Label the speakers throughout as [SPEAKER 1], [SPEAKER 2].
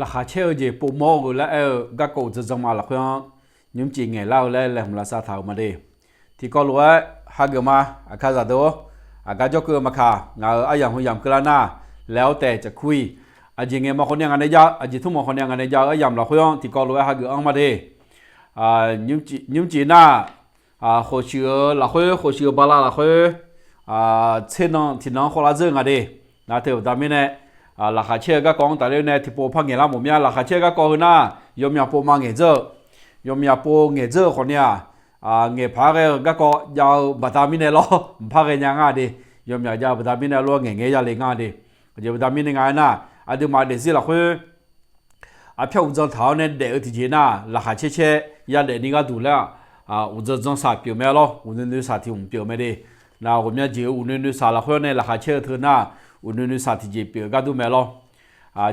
[SPEAKER 1] ราคาเช่จีปูโมกุและก็กูจะจงมาหลักเพื่อนยุ่งจีเงี้ยเล่าแล้วผมลาซาเท้ามาดีที่ก็รู้ว่าหากมาอาคาซาโดอากาจก็มาค่ะงาอย่างหัวอย่างกลาหน้าแล้วแต่จะคุยจีเงี้ยมาคนยังไงยาจีทุ่มมาคนยังไงยาอย่างหลักเพื่อนที่ก็รู้ว่าหากอังมาดียุ่งจีหน้าโคชิอหลักเพื่อนโคชิอบาลาหลักเพื่อนเช่นน้องที่น้องคนละเรื่องอะไรน่าเถอะแต่ไม่แน่ราคาเชื่อก็กองแต่เรื่องในที่ปูพังเงี้ยละหมุนเนี่ยราคาเชื่อก็กองหน้ายอมยาปูมาเงี้ยเจอยอมยาปูเงี้ยเจคนเนี่ยเงี้ยพักก็ก็ยาวบัตามินเนล้อพักเงี้ยง่ายดียอมยายาวบัตามินเนล้อเงี้ยยาเลยง่ายดีเดี๋ยวบัตามินเนง่ายนะเดี๋ยวมาเดี๋ยวสิละคือเพื่ออุจจาระเท้าเนี่ยเดี๋ยวที่จีน่าราคาเชื่อยาเดี๋ยวนี้ก็ดูแล้วอุจจาระสาเปียวไม่ล้ออุจจาระสาที่ผมเปียวไม่ดีนะผมเนี่ยจีอุจจาระสาละคือเนี่ยราคาเชื่อเธอหน้าอุนนุสาธิจีเปียก็ดูไม่ลอ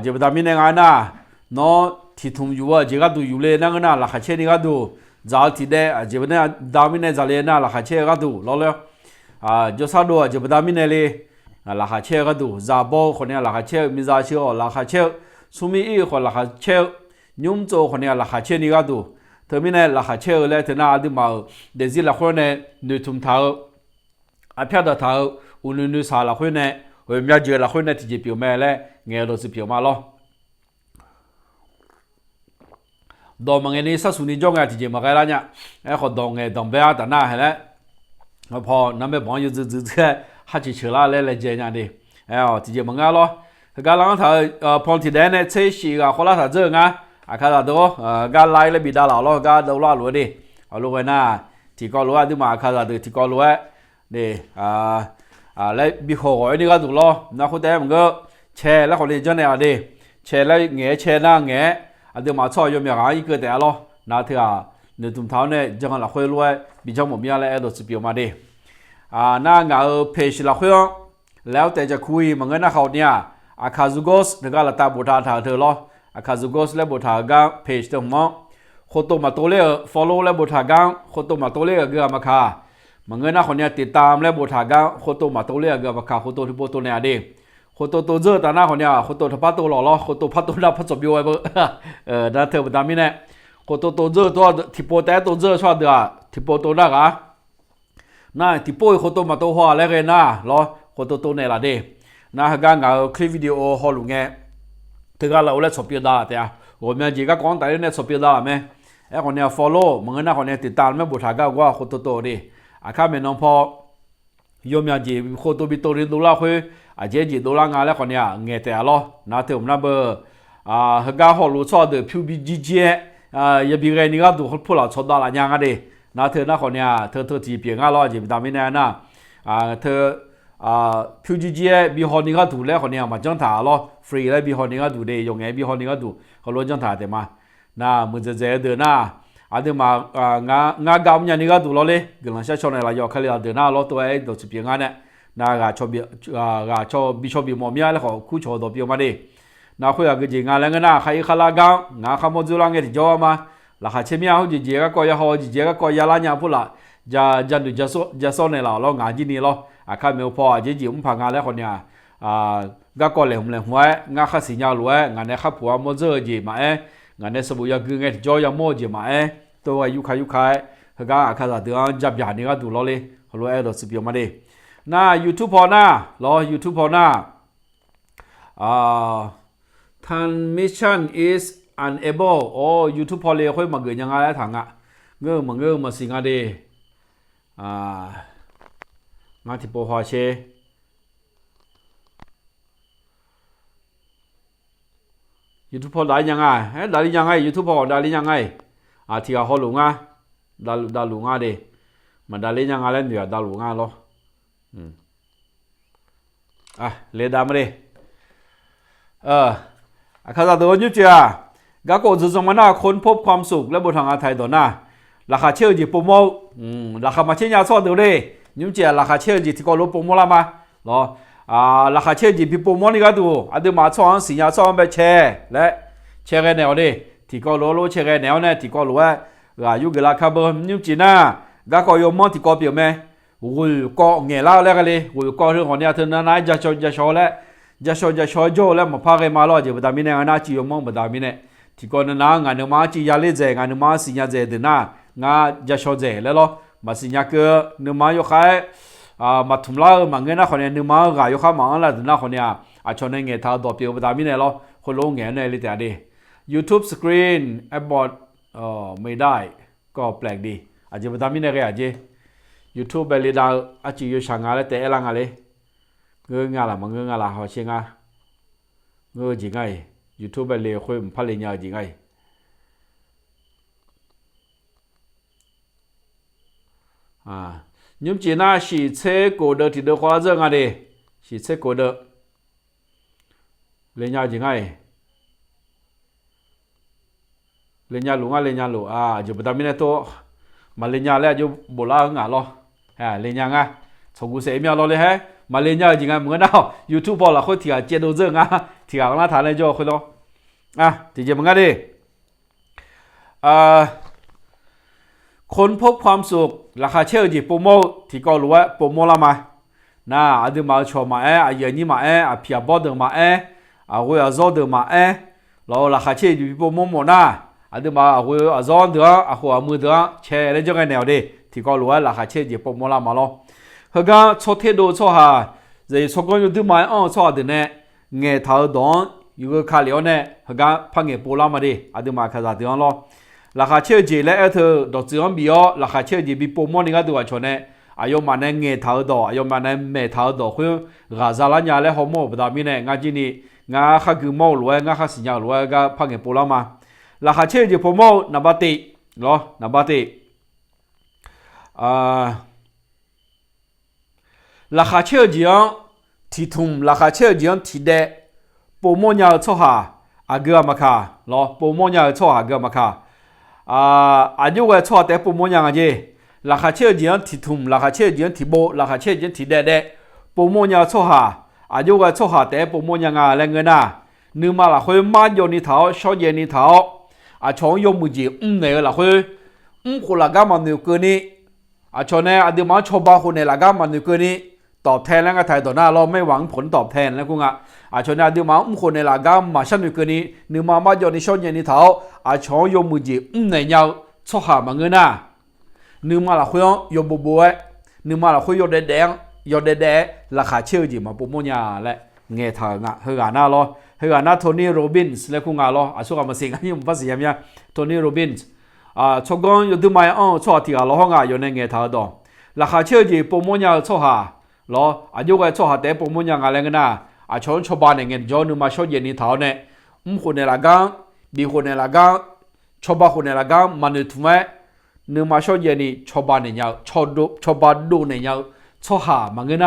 [SPEAKER 1] เจ้าตามินเองนะน้อที่ทุ่งอยู่ว่าเจ้าก็ดูอยู่เลยนั่งนะราคาเชนี่ก็ดูจ้าที่เดเจ้าเนี่ยตามินเองจะเลยนะราคาเชก็ดูล้อเลยเจ้าสาวดูเจ้าตามินเองเลยราคาเชก็ดูจ้าโบคนนี้ราคาเชมิจาเชอราคาเชสุมีอีคนราคาเชยุ่งโจคนนี้ราคาเชนี่ก็ดูเธอไม่เนี่ยราคาเชเลยเธอหน้าดูมาเดี๋ยวสิละคนเนี่ยดูทุ่มเท้าเพียดเท้าอุนนุสาละคนเนี่ยเฮ้ยมีเจอละคนเนี่ยที่จะเปียวแม่แล้วเงี้ยเราจะเปียวมาล้อดอมเงี้ยนี่สักส่วนนี้จ้องไงที่จะมาไกลแล้วเนี่ยขอดองเงี้ยดองเบียแต่หน้าเห็นแล้วพอน้ำแบบบางอยู่จืดๆฮัจิเชล่าเลยเจเนี่ยดิที่จะมาไงล้อการล้างถ่ายพอที่เดนเนี่ยใช้สีกับคนละถ่ายเจอไงข้าราชการไล่เลยบิดาล้อการดูล้อรู้ดิเอาลูกไว้หน้าที่ก็รู้ว่าที่มาข้าราชที่ก็รู้ว่าดิแล้วบิโหยนี่ก็ถูกล้อนะคนแต่มันก็แชร์แล้วคนเรียนเจ้าเนี่ยดิแชร์แล้วเงี้ยแชร์หน้าเงี้ยเดี๋ยวมาช่วยยมอย่างอีกแต่ล้อนะเถอะในตุ่มเท้าเนี่ยจังหวะคุยรู้ว่าบิจอมมีอะไรเราจะเปียวมาดิหน้าเงาเพจเราคุยแล้วแต่จะคุยมันก็น่าเขาเนี่ยอาคาซูโกสเดี๋ยวก็ละตาบุตรทางเธอล้ออาคาซูโกสแล้วบุตรก็เพจเดิมมั้งคนตัวมาตัวเล่ follow แล้วบุตรก็คนตัวมาตัวเล่ก็มาค่ะมันเงินนะคนเนี้ยติดตามและบทหากโคโตมาโตเลียกับข่าวโคโตที่โปโตเนี่ยดิโคโตโตเจอแต่หน้าคนเนี้ยโคโตทับพัดโตหล่อล้อโคโตพัดโตนับพัดจบอยู่ไอ้เบอนั่นเธอประดามิเนี่ยโคโตโตเจอตัวที่โปแต่โตเจอชอบเดือที่โปโตนักน่าที่โปโคโตมาโตหัวแล้วกันนะล้อโคโตโตเนี่ยละดิน่าการงานคลิปวิดีโอฮอลลุงเงี้ยถึงก็เราเล่นสปีดได้แต่ผมเนี่ยจีก็ก้อนแต่เนี่ยสปีดได้ไหมไอ้คนเนี้ย follow มันเงินนะคนเนี้ยติดตามไม่บทหากว่าโคโตโตดิข้าเมน้องพอยมยาจีโคตัวบิโตรินดูล่าคุยเจจีดูล่างานแล้วคนเนี้ยเงี้ยแต่ล้อนาเทอมนับเบอร์ฮกาฮอลูชอเดพิวบิจีเจยาบีเรนิกาดูเขาพูดเราชดได้ละยังไงดินาเธอหน้าคนเนี้ยเธอจีเปียงอ่ะล้อจีตามไม่แน่นะเธอพิวจีเจบีฮอนิกาดูแล้วคนเนี้ยมาจังถาล้อฟรีแล้วบีฮอนิกาดูเดยงไงบีฮอนิกาดูเขาล้วนจังถาแต่มาน่ามึงจะเจอเดินหน้าเดี๋ยวมางากาวเนี่ยนี่ก็ดูล้อเลยกำลังใช้ชนในรายย่อเขาเรียกเดินหน้าล้อตัวไอ้ตัวสิบปีงานเนี่ยน่ากาชอบบิชอบบิมอมีอะไรเขาคู่ชอบตัวเปียวมาดิน่าคุยกับจริงงานแล้วก็น่าใครขลากางาขโมยจุลังเงี้ยที่จ่อมาราคาเชี่ยเขาจีก็ก็ยาเขาจีก็ก็ยาลาเนี่ยพูดละจะดูจะซ้อนในเราล้องานจีนี่ล้อข้ามีพอจีผมผ่านงานแล้วคนเนี่ยก็ก็เลยผมเลยหัวงาข้าสิญญาล้วนงานเนี่ยข้าผัวโมเจอจีมาเอ้งานเนี่ยสมุยกึ่งเงี้ยจ่อยาโมจีมาเอ้ตัวยุคยุคเขาก็อาคาเดือนจับยานี่ก็ดูล้อเลยเขาล้วนเราสิบปีมาดิน่า YouTube พอหน้าล้อ YouTube พอหน้าtransmission is unable โอ้ YouTube พอเลยค่อยมาเกิดยังไงแล้วถังเงื่อมาสิงห์ดีงานที่ปอฮอเชYouTube พอได้ยังไงได้ยังไง YouTube พอได้ยังไงที่เขาหลงได้หลงดิมันได้ยังไงแล้วเดี๋ยวได้หลงหรอเลดามเลยข้าจะตัวยุติก็กดจุดสมนาค้นพบความสุขและบททางอาไทยต่อหน้าราคาเชื่อจีโปรโมราคามาเชียยาซอดเดียวเลยยุติราคาเชื่อจีที่ก็ลบโปรโมละมาหรอราคาเชื่อจีพิโปรโมนี่ก็ดูเดี๋ยวมาช่องสิญญาช่องไปแชร์และแชร์กันแนวดิที่ก็รู้แชร์กันแนวเนี่ยที่ก็รู้ว่าอยู่กับราคาเบอร์ยุติน่าก็ยอมมองที่ก็เปลี่ยนไหมก็เงี้ยเล่าแล้วกันเลยก็เรื่องของเนี่ยเธอนั้นจะชอแล้ว จะชอโจแล้วมาพากันมาล้อเจบดามิเนงานาจิยมองบดามิเนที่ก่อนนางานมาจิยาเลเจงานมาสิญาเจเดนางาจะชอเจแล้วล้อมาสิญาเกนมาโยคายมาทุ่มละมาเงินนะคนนี้นมากายโยคามาละเดนคนนี้ชอนเงี้ยท้าดอกเปียวบดามิเนล้อคนลงเงี้ยเนี่ยเลยแต่ดี YouTube screen about ไม่ได้ก็แปลกดีอาจจะบดามิเนก็อาจจะ YouTube ไปเลยดาวอาจจะอยู่ช่างอะไรแต่ละงานเลยเงื่อนละมันเงื่อนละเขาเชื่องอ่ะเงื่อนจริงไง YouTube ไปเลยคุยพันเลยจริงไง你们今那洗车过的提的花热啊的，洗车过的，人家จริงไง人家路啊人家路啊，就不但没得多，嘛人家嘞就不拉很啊咯，人家啊，从古时秒咯嘞嘿，嘛人家จริงไงเหมือนเรา YouTube พอละคนที่เจดูเรื่องที่เราหน้าฐานเลยจ่อคน咯ที่จะมึงดิคนพบความสุขราคาเชื่อจีโปรโมที่ก็รู้ว่าโปรโมละมาอาดูมาชมมาอย่างนี้มาพิอาบอดมาหัวจอดมาแล้วราคาเชื่อจีโปรโมหมดอาดูมาหัวจอดหัวมือแชร์เรื่องยังไงแนวดีที่ก็รู้ว่าราคาเชื่อจีโปรโมละมาแล้วเฮก็ชดเทดูชดหาจะชดก็อยู่ดูมาชดเดี๋ยวนี้เงี้ยท้าดองอยู่ก็ขาเลี้ยวเนี่ยเฮก็พังเงี้ยโปรละมาดิอาดูมาขนาดเดียวแล้วราคาเชื่อจีและเธอดอกจีนบีราคาเชื่อจีบีโปรโมนี่ก็ตัวชนเนี่ยอายุมันเนี่ยเงี้ยท้าดอกอายุมันเนี่ยเมท้าดอกคือกาซาลันยาและฮอร์โมนแบบนี้เนี่ยงานจีนี่งาข้าคือโม่รวยงาข้าสิญญารวยก็พังเงี้ยโปรละมาราคาเชื่อจีโปรโมนับติเหรอนับติราคาเชื่อจีที่ทุ่มราคาเชื่อจีที่เดโปรโมเนี่ยชอบหาอาเกอมาค่ะเหรอโปรโมเนี่ยชอบหาเกอมาค่ะอายุก็ชอบแต่ปุ่มยังไงจีราคาเชื่อจีนที่ทุ่มราคาเชื่อจีนที่โบราคาเชื่อจีนที่เด็ดปุ่มยังชอบหาอายุก็ชอบหาแต่ปุ่มยังไงแรงเงินนึกมาละคุยมาโยนิเท้าชอบเย็นนิเท้าชงยมุจีเนี่ยละคุยคนละก้ามันนึกเกินนี่ชนเนี่ยเดี๋ยวมาชอบบ้าคนเนี่ยละก้ามันนึกเกินนี่ตอบแทนแล้วก็ถ่ายต่อหน้าเราไม่หวังผลตอบแทนแล้วกูชนเนี่ยเดี๋ยวมาคนเนี่ยละก้ามาฉันนึกเกินนี่นึกมาโยนิชอบเย็นนิเท้าชงยมุจีเนี่ยชอบหามันเงินนึกมาละคุยยมบัวนึกมาละคุยยมแดงยมแดงราคาเชื่อจีมาปุ่มยาและเงี้ยทางเฮกาน่าล้อเฮกาน่าโทนี่โรบินส์และคุงาล้อสุกามาสิงห์ยังภาษาอย่างโทนี่โรบินส์ชกกันอยู่ดูไม่ชอบที่ล้อห้องอยู่ในเงี้ยทางดองราคาเชื่อจีปุ่มยาชอบหาล้ออายุก็ชอบหาแต่ปุ่มยาอะไรเงี้ยชนชาวบ้านเงี้ยจอนึกมาชอบเย็นนี่เท่าเนี่ยคนเนี่ยละกังดีคนเนี่ยละกังชาวบ้านคนเนี่ยละกังมันนึกถึงไหมนึกมาชอบเย็นนี่ชาวบ้านเนี่ยชาวบ้านดูเนี่ยชอบหามันเงิน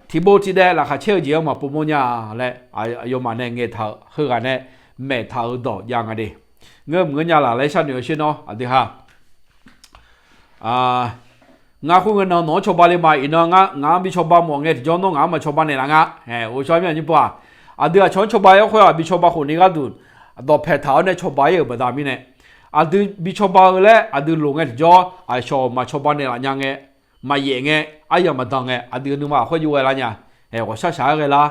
[SPEAKER 1] ที่โบที่ได้ราคาเชื่อจีมาปุ่มยาและอายุมันเนี่ยเงี้ยเท่าเฮกันเนี่ยแม่เท่าดอกยังไงดีเงินยาละไรฉันอยู่เช่นเนาะดีฮะงาคู่เงินน้องชาวบ้านเลยมาอีน้องงาบิชาวบ้านมองเงี้ยจอนน้องงามาชาวบ้านเนี่ยละโอ้ชาวบ้านนี่ป่ะเดี๋ยวชาวบ้านเขาบิชาวบ้านคนนี้ก็ดูดอกแพทย์เนี่ยชาวบ้านอยู่แบบนี้เนี่ยบิชาวบ้านเลยดูลงเงี้ยจอชาวมาชาวบ้านเนี่ยละยังเงี้ยมาเย่เงี้ยยังมาดังเงี้ยดูนึกว่าเขาอยู่อะไรเนี่ยว่าช้าๆกันละ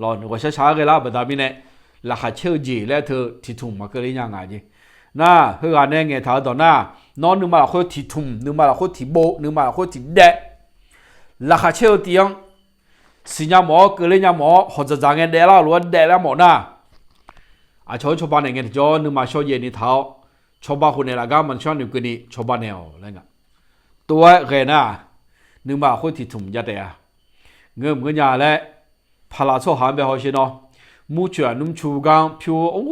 [SPEAKER 1] รอว่าช้าๆกันละแบบนี้เนี่ยราคาเชื่อจีแล้วเธอที่ทุ่มมาเกินยังไงจีเฮือเนี่ยเงี้ยท้าต่อน้องนึกมาเขาที่ทุ่มนึกมาเขาที่โบนึกมาเขาที่เดะราคาเชื่อตียงสิญญาหมอเกินยังหมอหัวใจจังเงี้ยเดะแล้วล้วนเดะแล้วหมอชาวบ้านเนี่ยเงี้ยจอนึกมาชอบเย็นนี่เท้าชาวบ้านคนเนี่ยละก็มันชอบนึกกันนี่ชาวบ้านเนี่ยอะไรเงี้ยตัวเงี้ยนึกมาเขาที่ทุ่มยัดเดะเงินยาและพลาชอบหาไปหาเชนเนาะมูเชื่อนุ่มชูกังผิวโอ้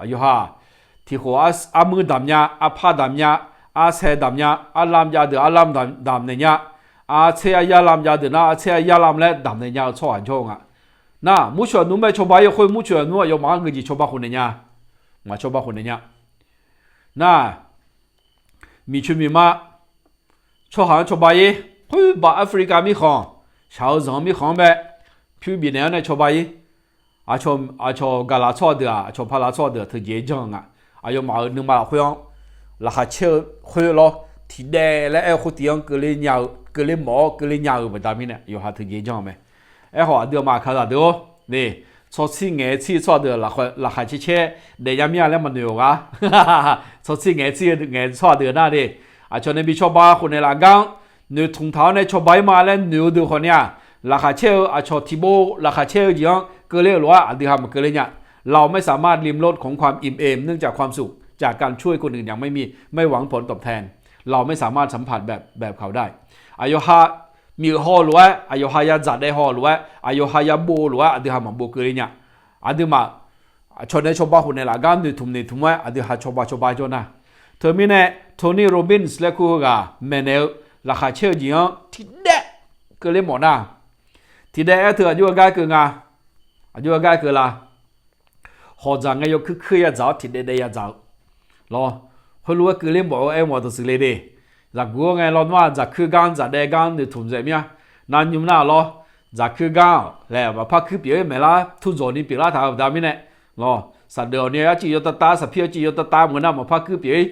[SPEAKER 1] อายุฮะที่หัวมือดำยาผ้าดำยาเสดำยาลามยาเดือลามดำเนี่ยเชียยาลามยาเดือเชียยาลามและดำเนี่ยชอบชงมูเชื่อนุ่มไปชาวบ้านยังคุยมูเชื่อนุ่มยังมาเงินจีชาวบ้านคนเนี่ยมาชาวบ้านคนเนี่ยมีชุดมีมาชาวหางชาวบ้านเฮ้ยบ้าแอฟริกามีของชาวจังมีของแบบผิวบีเนี่ยในชาวบ้านชาวกาลาชอเดือชาวพาลาชอเดือถึงเยจังอายุมาหนึ่งมาคุยราคาเชื่อคุยล้อที่เดและคนที่ยังเกลียดเกลียดหมอเกลียดยาแบบนี้เนี่ยอยู่หาถึงเยจังไหมหัวเดือมาขนาดเดียวนี่说起眼气说的那还去切的呀面了么牛啊，说起眼气眼说的那的啊，cho nên bị cho baคนในหลังกังเนื้อถุงเท้าในชอบใบมาแล้วเนื้อดูคนเนี่ยราคาเช่อาชอทิโบราคาเช่ยังเกลือหรือว่าอันที่ทำเกลือเนี่ยเราไม่สามารถริมรสของความอิ่มเอมเนื่องจากความสุขจากการช่วยคนอื่นอย่างไม่หวังผลตอบแทนเราไม่สามารถสัมผัสแบบเขาได้อายุฮามีห่อหรือว่าอายุฮายาจัดได้ห่อหรือว่าอายุฮายาโบหรือว่าอันที่ทำโบเกลือเนี่ยอันที่มาชนในชอบบ้าคนในหลังกันเนื้อทุ่มว่าอันที่หาชอบบ้าจนนะเธอมีเนี่ยโทนี่โรบินส์และคู่กับแมนเนลราคาเชื่อจริงที่เด็กก็เลยหมดนะที่เด็กเธออายุกี่เกินอายุกี่เกินละหอจังไงยกคืออยากจะที่เด็กอยากจะรอเขารู้ว่าก็เลยบอกเอ็มว่าตัวสิ่งเลยดิจากกูไงรอนว่าจากคือการจากเด็กการในทุ่มใจมีอ่ะนั่นยุ่งน่ารอจากคือการแล้วมาพักคือเปลี่ยนไม่ละทุกโซนนี้เปลี่ยนละทางดามิเนี่ยรอสัตว์เดียวเนี่ยจีโยตตาสัพเพจีโยตตาเหมือนน่ะมาพักคือเปลี่ยน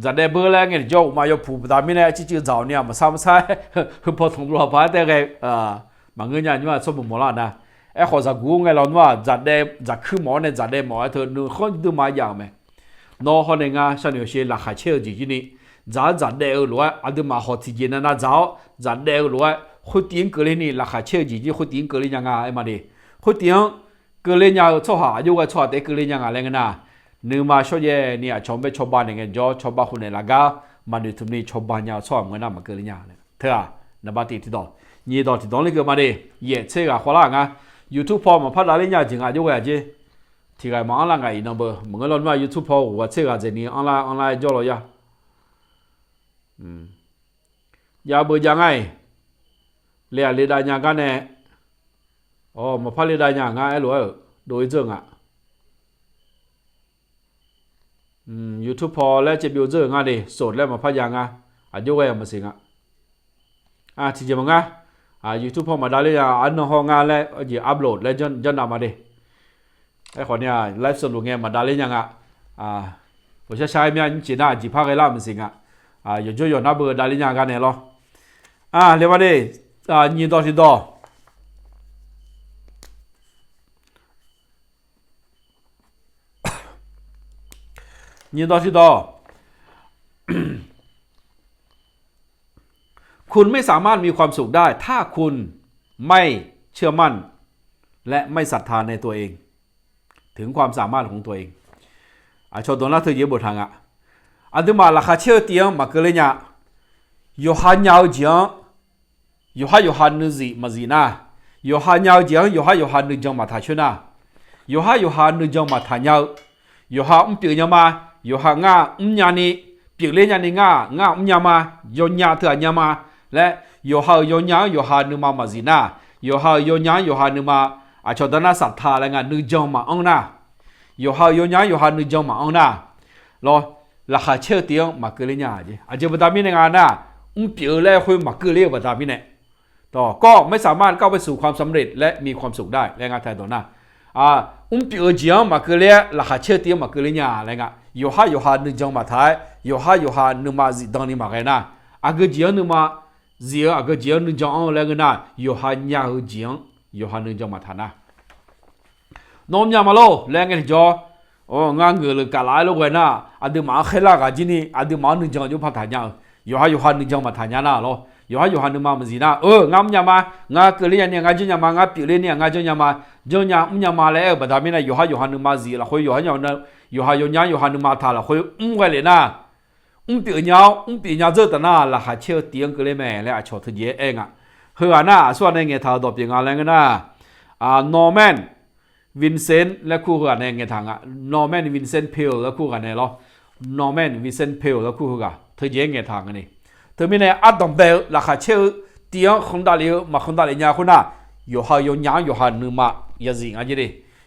[SPEAKER 1] จะได้เบอร์แรงเงี้ยโจ้มาโยผูดามิเนี่ยจีเจ้าเนี่ยมาซ้ำใช่คือพอถงตัวพาแต่ไงบางเงี้ยนี่ว่าสมบูรณ์หมดแล้วนะไอ้ข้อจากกูไงเราว่าจะได้จะคือหมอเนี่ยจะได้หมอเธอหนึ่งคนดูมาอย่างไหมนอคนเนี่ยฉัน有些ราคาเชื่อจริงๆนี่จะได้หรือว่าอันเดียมาหอที่เย็นนะจะได้หรือว่าคนตีนเกลือนี่ราคาเชื่อจริงๆคนตีนเกลือยังไงไอ้มาดิคนตีนเกลือเนี่ยชอบหาอยู่กับชอบแต่เกลือยังไงอะไรเงี้ยนะนึกมาช่วยเนี่ยชมไปชาวบ้านเนี่ยจ่อชาวบ้านคนไหนละก็มันดูทุ่มนี่ชาวบ้านเนี่ยชอบเงินน่ะมาเกลือเนี่ยเถอะนับตีที่ต่อยี่ต่อที่ต่อเลยก็มาดิเย่เชื่อคนละไงYouTube พอมาพัฒนาเรื่องจริงอ่ะอยู่กับจีที่ไงมาอะไรไงอีน้องเบอร์มึงก็รู้ว่า YouTube พอว่าเชื่อกับเจนี่อะไรจ่อเลยอ่ะอย่าเบื่อยังไงเรียนได้ยังกันเนี่ยอ๋อมาพัฒนาได้ยังไงหรือว่าโดยเรื่องอ่ะYouTube พอแล้วจะบิวเจอร์งานดิสดแล้วมาพัฒนาอายุไว้มาสิงที่จะมึงYouTube พอมาได้เลยอันนั้นห้องงานแล้วจะอัปโหลดแล้วจนนำมาดิไอ้คนเนี่ยไลฟ์สดลงเงี้ยมาได้เลยยังผมจะใช้เมียจีน่าจีพักไอ้ล่ามันสิงอยู่ช่วยนับเบอร์ได้เลยยังกันเนี่ยหรอเรียกว่าดิยี่ต่อที่ต่อยี่ต่อที่ต่อคุณไม่สามารถมีความสุขได้ถ้าคุณไม่เชื่อมั่นและไม่ศรัทธาในตัวเองถึงความสามารถของตัวเองชอบตัวนั้นเธอเยอะบททางอันที่มาราคาเชื่อเตียงมาเกลือเนี่ยยูฮันยาวเจียงยูฮันนึกมาจีน่ายูฮันยาวเจียงยูฮันนึกจังมาทาชนะยูฮันนึกจังมาทานยาวยูฮันเปลี่ยนมายูฮันง่ายานี่เปลี่ยนเลยยานี่ง่ายามายอนยาเถื่อนยามาและยูฮันนึกมาจีน่ายูฮันนึกมาชอบตัวนั้นศรัทธาอะไรเงี้ยนึกจังมาอังน่ายูฮันนึกจังมาอังน่ารอราคาเชื่อเตียงมาเกลือเนี่ยจีอาจจะบัดามิในงานน่ะเปลี่ยนแล้วคุยมาเกลือบัดามิเนี่ยต่อก็ไม่สามารถเข้าไปสู่ความสำเร็จและมีความสุขได้แรงงานไทยตัวน่ะเปลี่ยนจียงมาเกลือราคาเชื่อเตียงมาเกลือเนี่ยอะไรเงี้ยยูฮันนึกจังมาไทยยูฮันนึกมาจีดังนี้มาไงน่ะเจียงนึกมาเจียเจียงนึกจังอะไรเงี้ยน่ะยูฮันนึกจังมาทานะน้องยามาโลแรงเงี้ยจ่องานเงินเลยกาลายลูกเว้ยนะอันเดียวมาเข้าละกันจีนี่อันเดียวมาหนึ่งจังอยู่พัฒนาอยู่ฮันหนึ่งจังมาทานยานะล้ออยู่ฮันหนึ่งมามันสินะงามยามางาเกลียเนี่ยงาจีนยามางาปีเลียเนี่ยงาจีนยามาจีนยามมาแล้วบัดนี้นะอยู่ฮันหนึ่งมาสิละคุยอยู่ฮันหนึ่งมาทาละคุยไว้เลยนะปีเนี้ยเจอแต่น่ะละหาเชื่อเตียงเกลียแม่แล้วชอบทุเยเองเฮือน่ะส่วนในเงี้ยทาวดอกเปียงอะไรกันนะนอร์แมนวินเซนต์และคู่กันในเงี้ยทางนอร์แมนวินเซนต์เพลและคู่กันในล้อนอร์แมนวินเซนต์เพลและคู่กันเธอเยเงี้ยทางนี่เธอมีในอัดดอมเบลราคาเชื่อเตียงคนดาลีมาคนดาลีเนี่ยคนน่ะอยู่ฮันอยู่ฮันนึงมาอย่างสิงอันนี้ดิ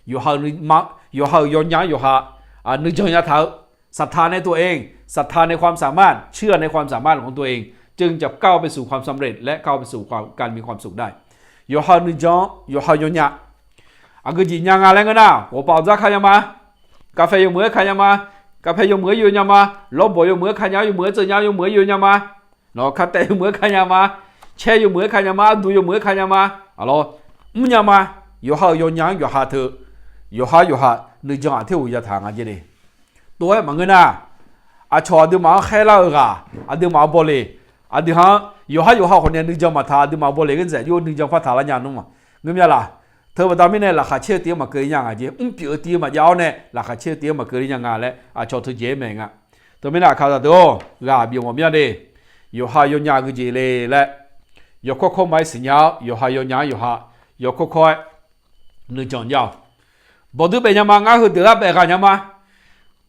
[SPEAKER 1] อยู่ฮันมาอยู่ฮันนึกจังยาเท้าศรัทธาในตัวเองศรัทธาในความสามารถเชื่อในความสามารถของตัวเองจึงจะก้าวไปสู่ความสำเร็จและก้าวไปสู่การมีความสุขได้อยู่ฮันนึกจังอยู่ฮันยาก็จีนยังอะไรกันนะ我保证看见吗กาแฟ有没有看见吗กาแฟ有没有呢吗萝卜有没有看见有没有这样有没有呢吗然后看带有没有看见吗切有没有看见吗肚有没有看见吗好了呢吗 yo ha yo nhang yo ha thơ yo ha nữ chồng theo ya thang gì đi tôi mà người na cho đi mà khai la ga đi mà bồ lê đi ha yo ha hôm nay nữ chồng mà thà đi mà bồ lê cái gì yo nữ chồng phát thà là nhà đúng mà người nhà là thơ vào này là khá chơi tiếng mà cười nhang gì biểu tiếng mà giáo này là khá chơi tiếng mà cười nhang lại cho tôi dễ mình tôi mới là khá là đó gà biểu một miếng đi yo ha yo nhang cái gì lại yo có mấy sinh nhau yo ha yo nhang yo có nữ chồng nhau bộ thứ bên nhà mà ngã hư từ đó bên cả nhà mà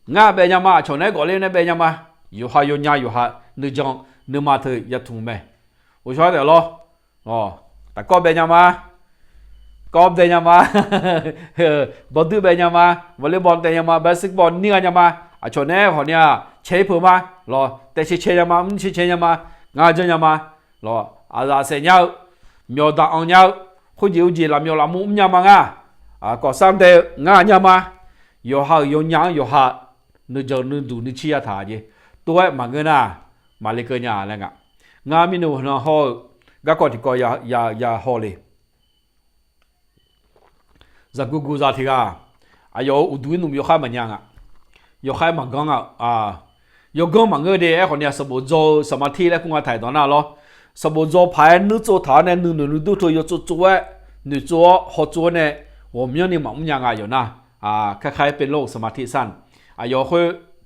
[SPEAKER 1] ngã bên nhà mà chỗ này gọi lên bên nhà mà yo ha nữ chồng nữ mà thôi ya thùng mẹ tôi nói được lo ta có bên nhà mà có bên nhà mà bộ thứ bên nhà mà volleyball bên nhà mà basketball nia nhà mà chỗ này họ nia chơi phở mà loแต่chơi nhà mà chơi nhà mà ngã chơi nhà mà lo ra sẽ nhau miêu ta ông nhau không chịu gì làm miêu làm mũ nhà mà ngã có sang đây ngã nhà mà yo nhang yo ha nữ chồng nữ đủ nữ chia thà gì tôi mà người na mà lấy cái nhà này ngã mình nó họ các con thì coi ya họ đi giờ gu ra thì yo uduin yo khai mà nhang yo khai mà găng yo găng mà người đi còn nhà sập bộ sập mà thi lại cũng thấy đó nào lo sập bộ phải nữ chỗ thà này nữ đủ thôi yo chỗ nữ chỗ họ chỗ này 我们呢忙样有那开เป็นโรคสมาธิสั้น有会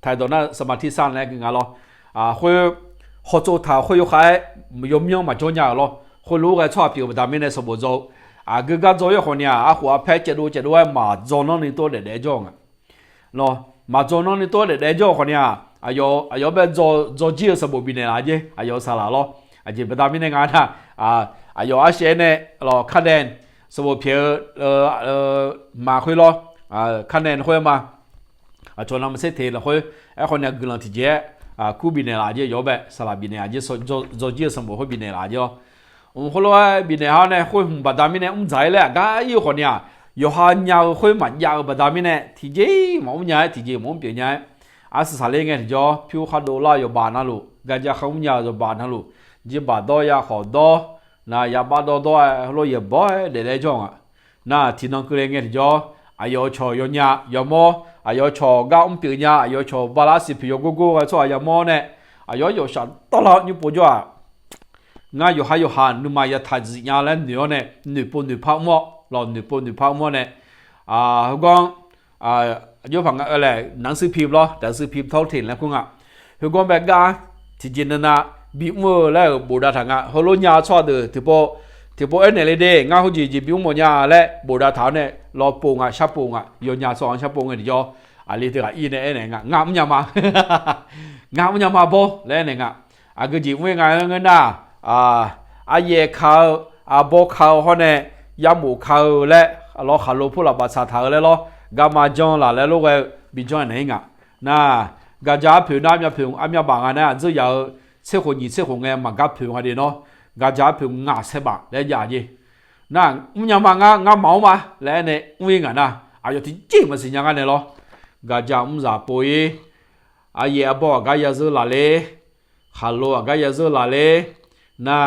[SPEAKER 1] 太多那สมาธิสั้นแล้วกัน咯会好做他会有还有命嘛做样咯会如果差别不大面的什么做个做一回呢或拍节奏嘛做那你多的做咯嘛做那你多的做回呢有被做几什么病的来着有啥啦咯就不大面的干有些呢咯看见 สมบูรณ์เพียมาคุยล้อคะแนนคุยมาชวนเราเสถียรคุยคนนี้กำลังที่จะคู่บินในลาเจยอแบบสลับบินในลาเจโจจีสมบูรณ์คุยบินในลาเจคนละบินในเขาเนี่ยคุยบัดดามิเนี่ยใจเลยก็อยู่คนนี้อยู่หันยาวคุยมันยาวบัดดามิเนี่ยที่เจมั่งเนี่ยที่เจมั่งเปลี่ยนเนี่ยสาเลงเงี้ยจ่อผิวขาดโลอยู่บ้านนั่นลูกก็จะเขาเนี่ยอยู่บ้านนั่นลูกจีบดอยาขอดอยาบาดดอยเราอย่าบ่อยเดี๋ยวจ้องที่น้องคือเงี้ยจ่อายชอยเนี่ยยามอชอก้าวปีเนี่ยชอบาลาสิพิโยกูชอยามเนี่ยอยู่ฉันตลอดอยู่ปัจจุบันอยู่ให้อยู่หันนุ่มายาทัดเนี่ยแล้วเนี่ยหนูพักมั่วเราหนูพักมั่วเนี่ยเขาก็อยู่ฝั่งอะไรหนังสือพิมพ์หรอหนังสือพิมพ์ท้องถิ่นแล้วคุณเขาก็แบบกันที่จริงนะบีมัวแล้วบูดาทางเขาลุ้นยาชอบเลยที่พอเนี่ยเลยเด้งาเขาจีบีมัวยาแล้วบูดาทางเนี่ยรอปูงชับปูงยนยาสองชับปูงเดียวอะไรที่อีเนี่ยงามยามาโบแล้วเนี่ยก็จีไม่งานเงินน่ะเย่เขาโบเขาเขาเนี่ยยาหมูเขาแล้วเราขาลูพูดเราภาษาไทยแล้วกามาจงแล้วลูกบิจอนเนี่ยน่ะก็จะผิวน้ำยาผิวบางอันเนี่ยจะ有เชื่อคนยี่เชื่อคนเงี้ยมันก็ผิวอะไรเนาะก็จะผิวงาเสบะแล้วอย่างนี้น่ะยังมางาเมามาแล้วเนี่ยวิ่งนะอยู่ที่จริงมันสิ่งอย่างนั้นเนาะก็จะจะป่วยเย่บอกก็จะซื้อละเลยฮัลโหลก็จะซื้อละเลยน่ะ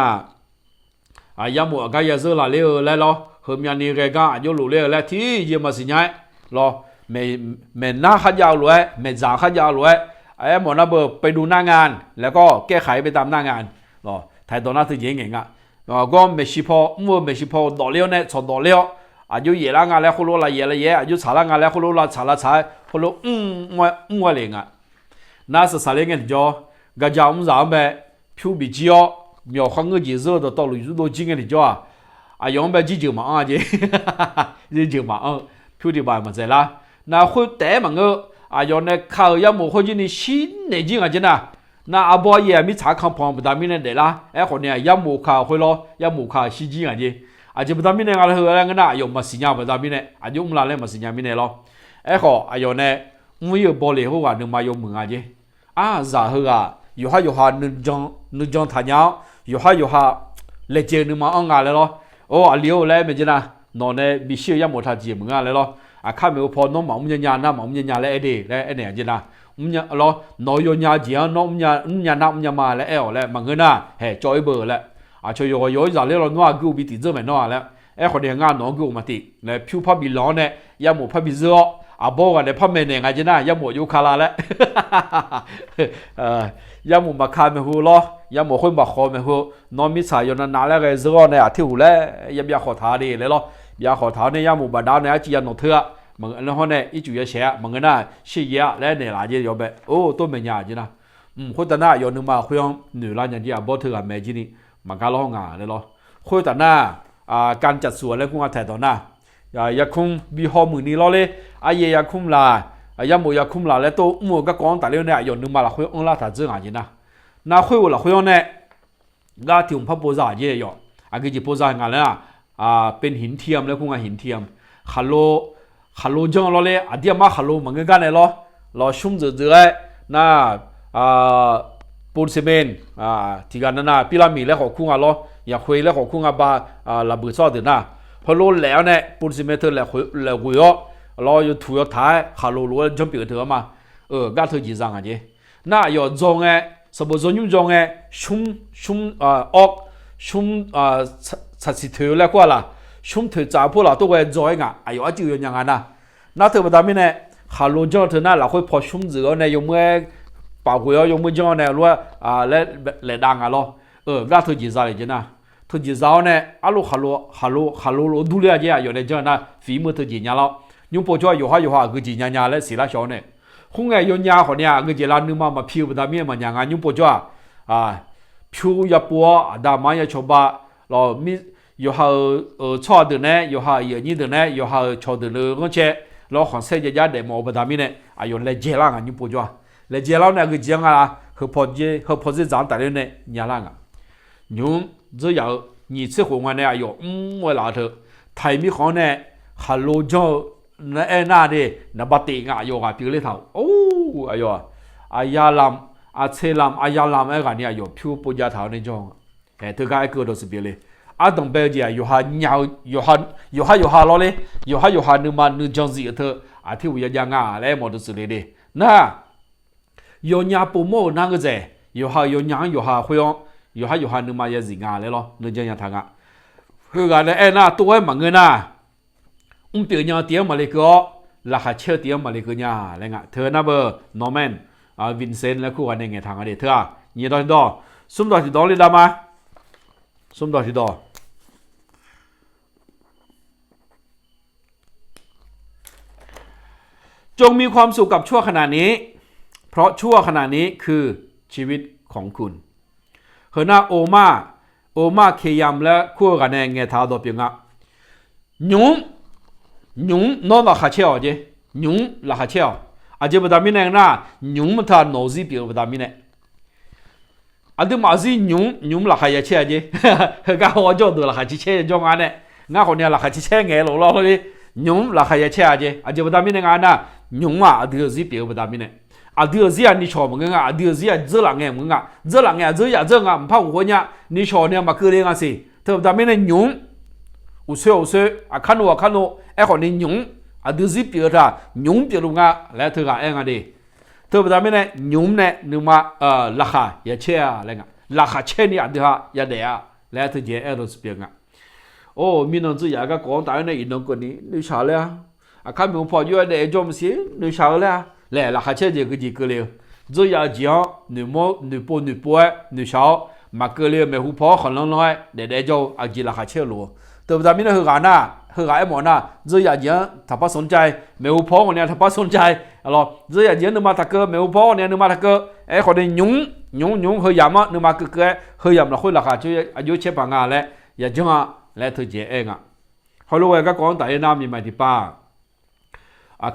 [SPEAKER 1] ยาหมูก็จะซื้อละเลยแล้วเนาะเฮมีอันนี้ก็อยู่รู้เลยแล้วที่ยี่มันสิ่งอย่างเนาะไม่น่าขัดยาวเลยไม่จางขัดยาวเลยหมอนะเบอร์ไปดูหน้างานแล้วก็แก้ไขไปตามหน้างานหรอถ่ายตอนนั้นถึงยังไงก็ไม่ใช่พอไม่ใช่พอดอเลี้ยวเนี่ยชนดอเลี้ยวอยู่เย่ละงานแล้วคนรู้ละเย่ละเย่อยู่ฉาละงานแล้วคนรู้ละฉาละฉาคนรู้มัวเลยน่าสสารเงี้ยจ่อก็จะจะแบบผิวบิจิอ๋อมีความเงยจี่ตัวลุยตัวจริงเงี้ยจ่อยังแบบจี๋มาจีจี๋มาผิวดีบ้านมันเสร็จละน่าคุยแต่มันก็有那靠要么或者你新的经啊，真的，那阿伯也没查看旁不达米的啦，或者要么靠会咯，要么靠西经啊，就不达米的阿拉和那个那有么新疆不达米的，有么那嘞么新疆米的咯，有呢，没有玻璃好啊，能买有门啊，然后有下能将他娘，有下来接能买安啊来咯，留来没真的，那呢必须要么他接门啊来咯。ข้ามีพอน้องหมอมยันยานะหมอมยันยาแล้วแล้วเนี่ยจีน่ะเราน้อยยาจีอ่ะน้องยาน้ำมาแล้วแล้วมันเงินน่ะจอยเบอร์แล้วช่วยย่อยจากเรื่องเราหน้ากูบิติเจอเหมือนน้อแล้ว คนเดียงานน้องกูมาติเนี่ยผิวพับบีล้อเนี่ยยาหมูพับบีเสืออาบอกกันเนี่ยพับเมนเนี่ยไงจีน่ายาหมูยูคาราแล้วยาหมูมาคาเมหูล้อยาหมูคนบักคอเมหูน้องมิสายยนนาแล้วไงเสือเนี่ยที่หูแล้วยาขอท้าดีเลยล้อยาขอท้าเนี่ยยาหมูบาดาวเนี่ยจีนนเถื่อมึงแล้วเนี่ยอีจุยเสียมึงน่ะชี้ยาแล้วเนี่ยหลายเยอะแบบโอ้ตัวเมียจีน่าคนแต่หน้ายนนึงมาคุยหนูร้านอย่างที่อาบอกเถื่อแม่จีนี่มันก็ร้องงาเลยล้อคนแต่หน้าการจัดสวนแล้วคงอาแถต่อหน้ายาคุมบีฮอมือนี้ล้อเลยไอ้ยาคุมลายาหมูยาคุมลาแล้วตัวหมูก็กองแต่เรื่องเนี่ยยนนึงมาละคุยองละถ้าเจออะไรนะน่าคุยว่าละคุยเนี่ยก็ที่ผมพับโพสต์เยอะอยู่ก็จะโพสต์งานแล้วเป็นหินเทียมแล้วคงหินเทียมฮัลโหลจังล้อเลยเดี๋ยวมาฮัลโหลมันก็กันเลยล้อชุ่มเจือน่าปูนซีเมนต์ที่กันนั่นพีระมิดแล้วของคุ้งล้ออยากคุยแล้วของคุ้งบาลาบุษอเดือนะพอรู้แล้วเนี่ยปูนซีเมนต์แล้วคุยล้ออยู่ถูกท้ายฮัลโหลรู้จำเป็นเถอะมาก็เธอจีจังอ่ะจีน่าอยู่จงสมบูรณ์ยุ่งจงชุ่มออกชุ่มสัตย์เถื่อแล้วก็ล่ะชุ่มเถื่อจ่าพวกเราตัวจอยงะอายุอายุยังไงนะน่าเธอมาทำยังไงฮัลโหลจังเธอน่าเราคุยพอชุ่มเจือเนี่ยยงเมื่อป่าวคุยยงเมื่อจังเนี่ยรู้ว่าและดังอ่ะล้อก็เธอจีจังเลยจีน่าเธอจีจังเนี่ยฮัลโหลดูเลยจีอยู่ในจังนะฝีมือเธอจีเนี่ยแล้วยุ่งปวดจ้อยอยู่ห่าคือจีเนี่ยแล้วสิละชาวเนี่ยคงไงยุ่งยากคนเนี่ยคือจีร้านนึงมาผิวแบบนี้มันยังไงยุ่งปวดจ้อยผิวยาปัวดามายาชบ้าเรามีอยู่ห่าชอเดือนเนี่ยอยู่ห่าอย่างนี้เดือนเนี่ยอยู่ห่าชอเดือนเลยก็เช่เราของเสียยาเดมอแบบนี้เนี่ยอายุเลยเจริญกันยุ่งปวดจ้อยเลยเจริญเนี่ยคือจังอ่ะเขาพอจะ长大了呢年lang啊ยุ่ง只要你吃红丸呢อายุ我老头台米行呢ฮัลโหลจ้าน่าดินับติงอายุกับพิเลท่าโอ้อายุอายาลามอาเซลามอายาลามกันเนี่ยอายุผิวปุจจาท่านี่จ้องเธอก็ไอ้เกิดสิเบลเลยต้องเบลจีอยู่หาเหนียวอยู่หาล้อเลยอยู่หานึกจังสิเธอที่วิญญาณอะไรหมดสิเลยดิน่ะอยู่หน้าปุ่มโม่นั่งก็เจอยู่หาคุยอยู่หานึกมาเยอะสิงาเลยล้อนึกจังยังทางคือกันเนี่ยน่ะตัวมันเงินน่ะเปลี่ยนยังเตี้ยมาเลยก็ราคาเชื่อเตี้ยมาเลยก็เนี่ยอะไรเงี้ยเธอน่ะเบอร์นอร์แมนวินเซนต์แล้วคู่กันยังไงทางอะไรเธอยี่ดอซุ่มดอที่ดอเลยได้มาซุ่มดอที่ดอจงมีความสุขกับชั่วขณะนี้เพราะชั่วขณะนี้คือชีวิตของคุณเฮน่าโอมาเคยามและคู่กันยังไงทางดอเปียงอ่ะยุ่งนอนหลับขาเชี่ยวจียุ่งหลับขาเชี่ยวอาจจะไม่ได้มีแรงนะยุ่งมันท่านอซีเปียไม่ได้มีแรงอันที่มาซียุ่งหลับขาเชี่ยวจีก็หัวจอดหลับขาเชี่ยวจงอันเนี่ยงั้นคนนี้หลับขาเชี่ยวไงหล่อเลยยุ่งหลับขาเชี่ยวจีอาจจะไม่ได้มีแรงนะยุ่งอันที่ซีเปียไม่ได้มีแรงอันที่ซีอันนี้ชอบมึงอ่ะอันที่ซีอันเจอหลังไงมึงอ่ะเจอหลังไงเจออย่าเจออ่ะไม่พาหัวเนี่ยนี่ชอบเนี่ยมาคือเรื่องอะไรเธอไม่ได้มีแรงยุ่งอุเซ่ขันโนไอ้คนนี้ยุ่งดูสิเปียร์ท่ายุ่งเปียร์ลุงอ่ะแล้วเธอก็เองอ่ะดิเธอไปทำยังไงยุ่งเนี่ยนึกมาราคาอย่าเชื่ออะไรเงี้ยราคาเชื่อนี่อันเดียวอย่าเดียแล้วเธอเจอรู้สิเปียร์อ่ะโอ้มีน้องจีอยากก็กองตายในอินโดคนนี้นึกชาเลยอ่ะข้ามีพออยู่ในจอมสินึกชาเลยแล้วราคาเชื่อเจอก็จีก็เลยจีอยากจีอ่ะนึกป่วยนึกชามาก็เลยไม่หูพอคนน้อยเดี๋ยวจะอาจีราคาเชื่อรู้ตัวประจำนี่คือการน่ะคือการไอ้หมอน่ะจะอยากเยอะถ้าpasสนใจไม่หูพอคนเนี้ยถ้าpasสนใจอะไรจะอยากเยอะนึกมาตะเกอไม่หูพอเนี่ยนึกมาตะเกอไอ้คนนี้ยุ่งเฮียามอ่ะนึกมาเกอเฮียามเราคุยราคาช่วยอายุเชื่อปังงาแล้วอย่าจังอ่ะแล้วเธอเจเองอ่ะเขารู้ว่าก็ก่อนแต่น้ำมีไหมที่ป้า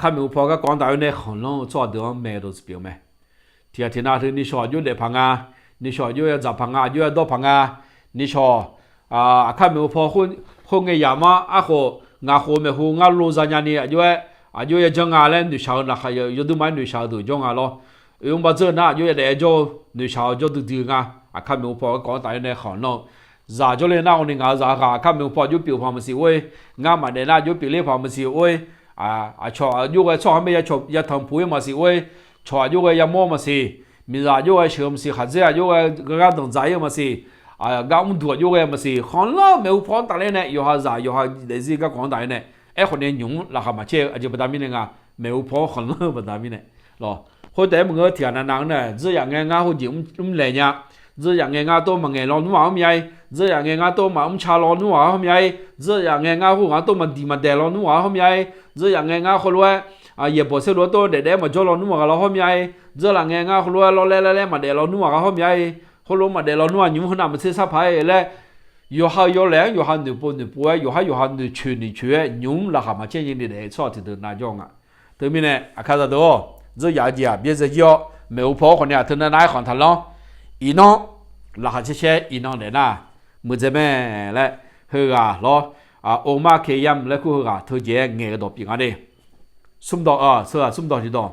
[SPEAKER 1] ข้าไม่หูพอก็ก่อนแต่เนี่ยของเราชอบเดือดแม่ดูสเปียวไหมที่น่าถึงนี่ชอบยุ่งเด็ดพังงานี่ชอบยุ่งจับพังงายุ่งดอกพังงานี่ชอบข้าไม่พอคนเงียบมางาโคไม่หูงาลูซานยานี่อายุยังงาเล่นดูชาวนะค่ะอยู่ดูไม่ดูชาวดูจงอ่ะล้อยังมาเจอหน้าอยู่เดี๋ยวจะดูชาวจะดูงาข้าไม่พอก่อนแต่ในขอนจ่าจะเล่นหน้าคนนี้งาจ่าข้าไม่พออยู่เปียวพามันสิเว้ยงามาเดินหน้าอยู่เปียวเลี้ยพามันสิเว้ยชออยู่กับชอไม่ยาทำปุ๋ยมาสิเว้ยชออยู่กับยาโม่มาสิมีจ่าอยู่กับเชื่อมสิขัดเสียอยู่กับกระดองใจมาสิ ก้าวมันตัวอยู่กันมาสิคนละไม่อุปนตาเลยเนี่ยอยู่หาจ่ายอยู่หาเดี๋ยวสิก็ของตายเนี่ยคนนี้ยุ่งราคามาเชื่ออาจจะประดามิเนี่ยไม่อุปคนละประดามิเนี่ยหรอคนแต่มึงก็เถียงนั่งเนี่ยจะอย่างเงี้ยเขาจิ้มเลยเนี่ยจะอย่างเงี้ยตัวมันเงี้ยร้อนว่าไม่ใช่จะอย่างเงี้ยตัวมันชาร้อนว่าไม่ใช่จะอย่างเงี้ยหัวตัวมันดีมันเดร้อนว่าไม่ใช่จะอย่างเงี้ยคนรวย也不是罗多的的嘛，做了努个了后面，这两年啊，后来老来嘛的了努个后面，后来嘛的了努啊，你们那么吃啥牌嘞？有好有凉，有好你不有好你去，你那哈嘛建议你来操的那种啊，对面呢，看到多，这牙姐啊，别这叫没有跑可能他那哪行他啷，一弄那哈这些一弄的呐，没这边来，呵啊，咯欧玛开阳来过啊，头节眼个多平安的。ซุ่มดอกเสื้อซุ่มดอกที่ดอก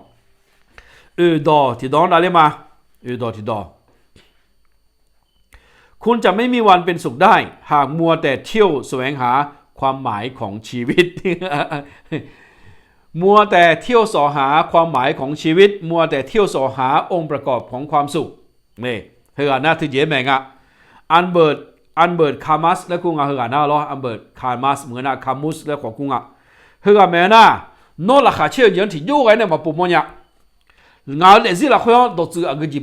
[SPEAKER 1] ดอกที่ดอกได้เลยมาดอกที่ดอกคุณจะไม่มีวันเป็นสุขได้หากมัวแต่เที่ยวแสวงหาความหมายของชีวิต มัวแต่เที่ยวสอหาความหมายของชีวิตมัวแต่เที่ยวสอหาองค์ประกอบของความสุขนี่เฮือหน้าที่เจ๊แมงอันเบิร์ดคามัสและกูงเฮือหน้าล้ออันเบิร์ดคามัสเหมือนคามุสและของกูเฮือแม่น่ะโน่ละขาเชื่อยังที่อยู่ไงเนี่ยมาปุ่มเนี่ยงานเด็กสิละคนตัวจืดอะไรจี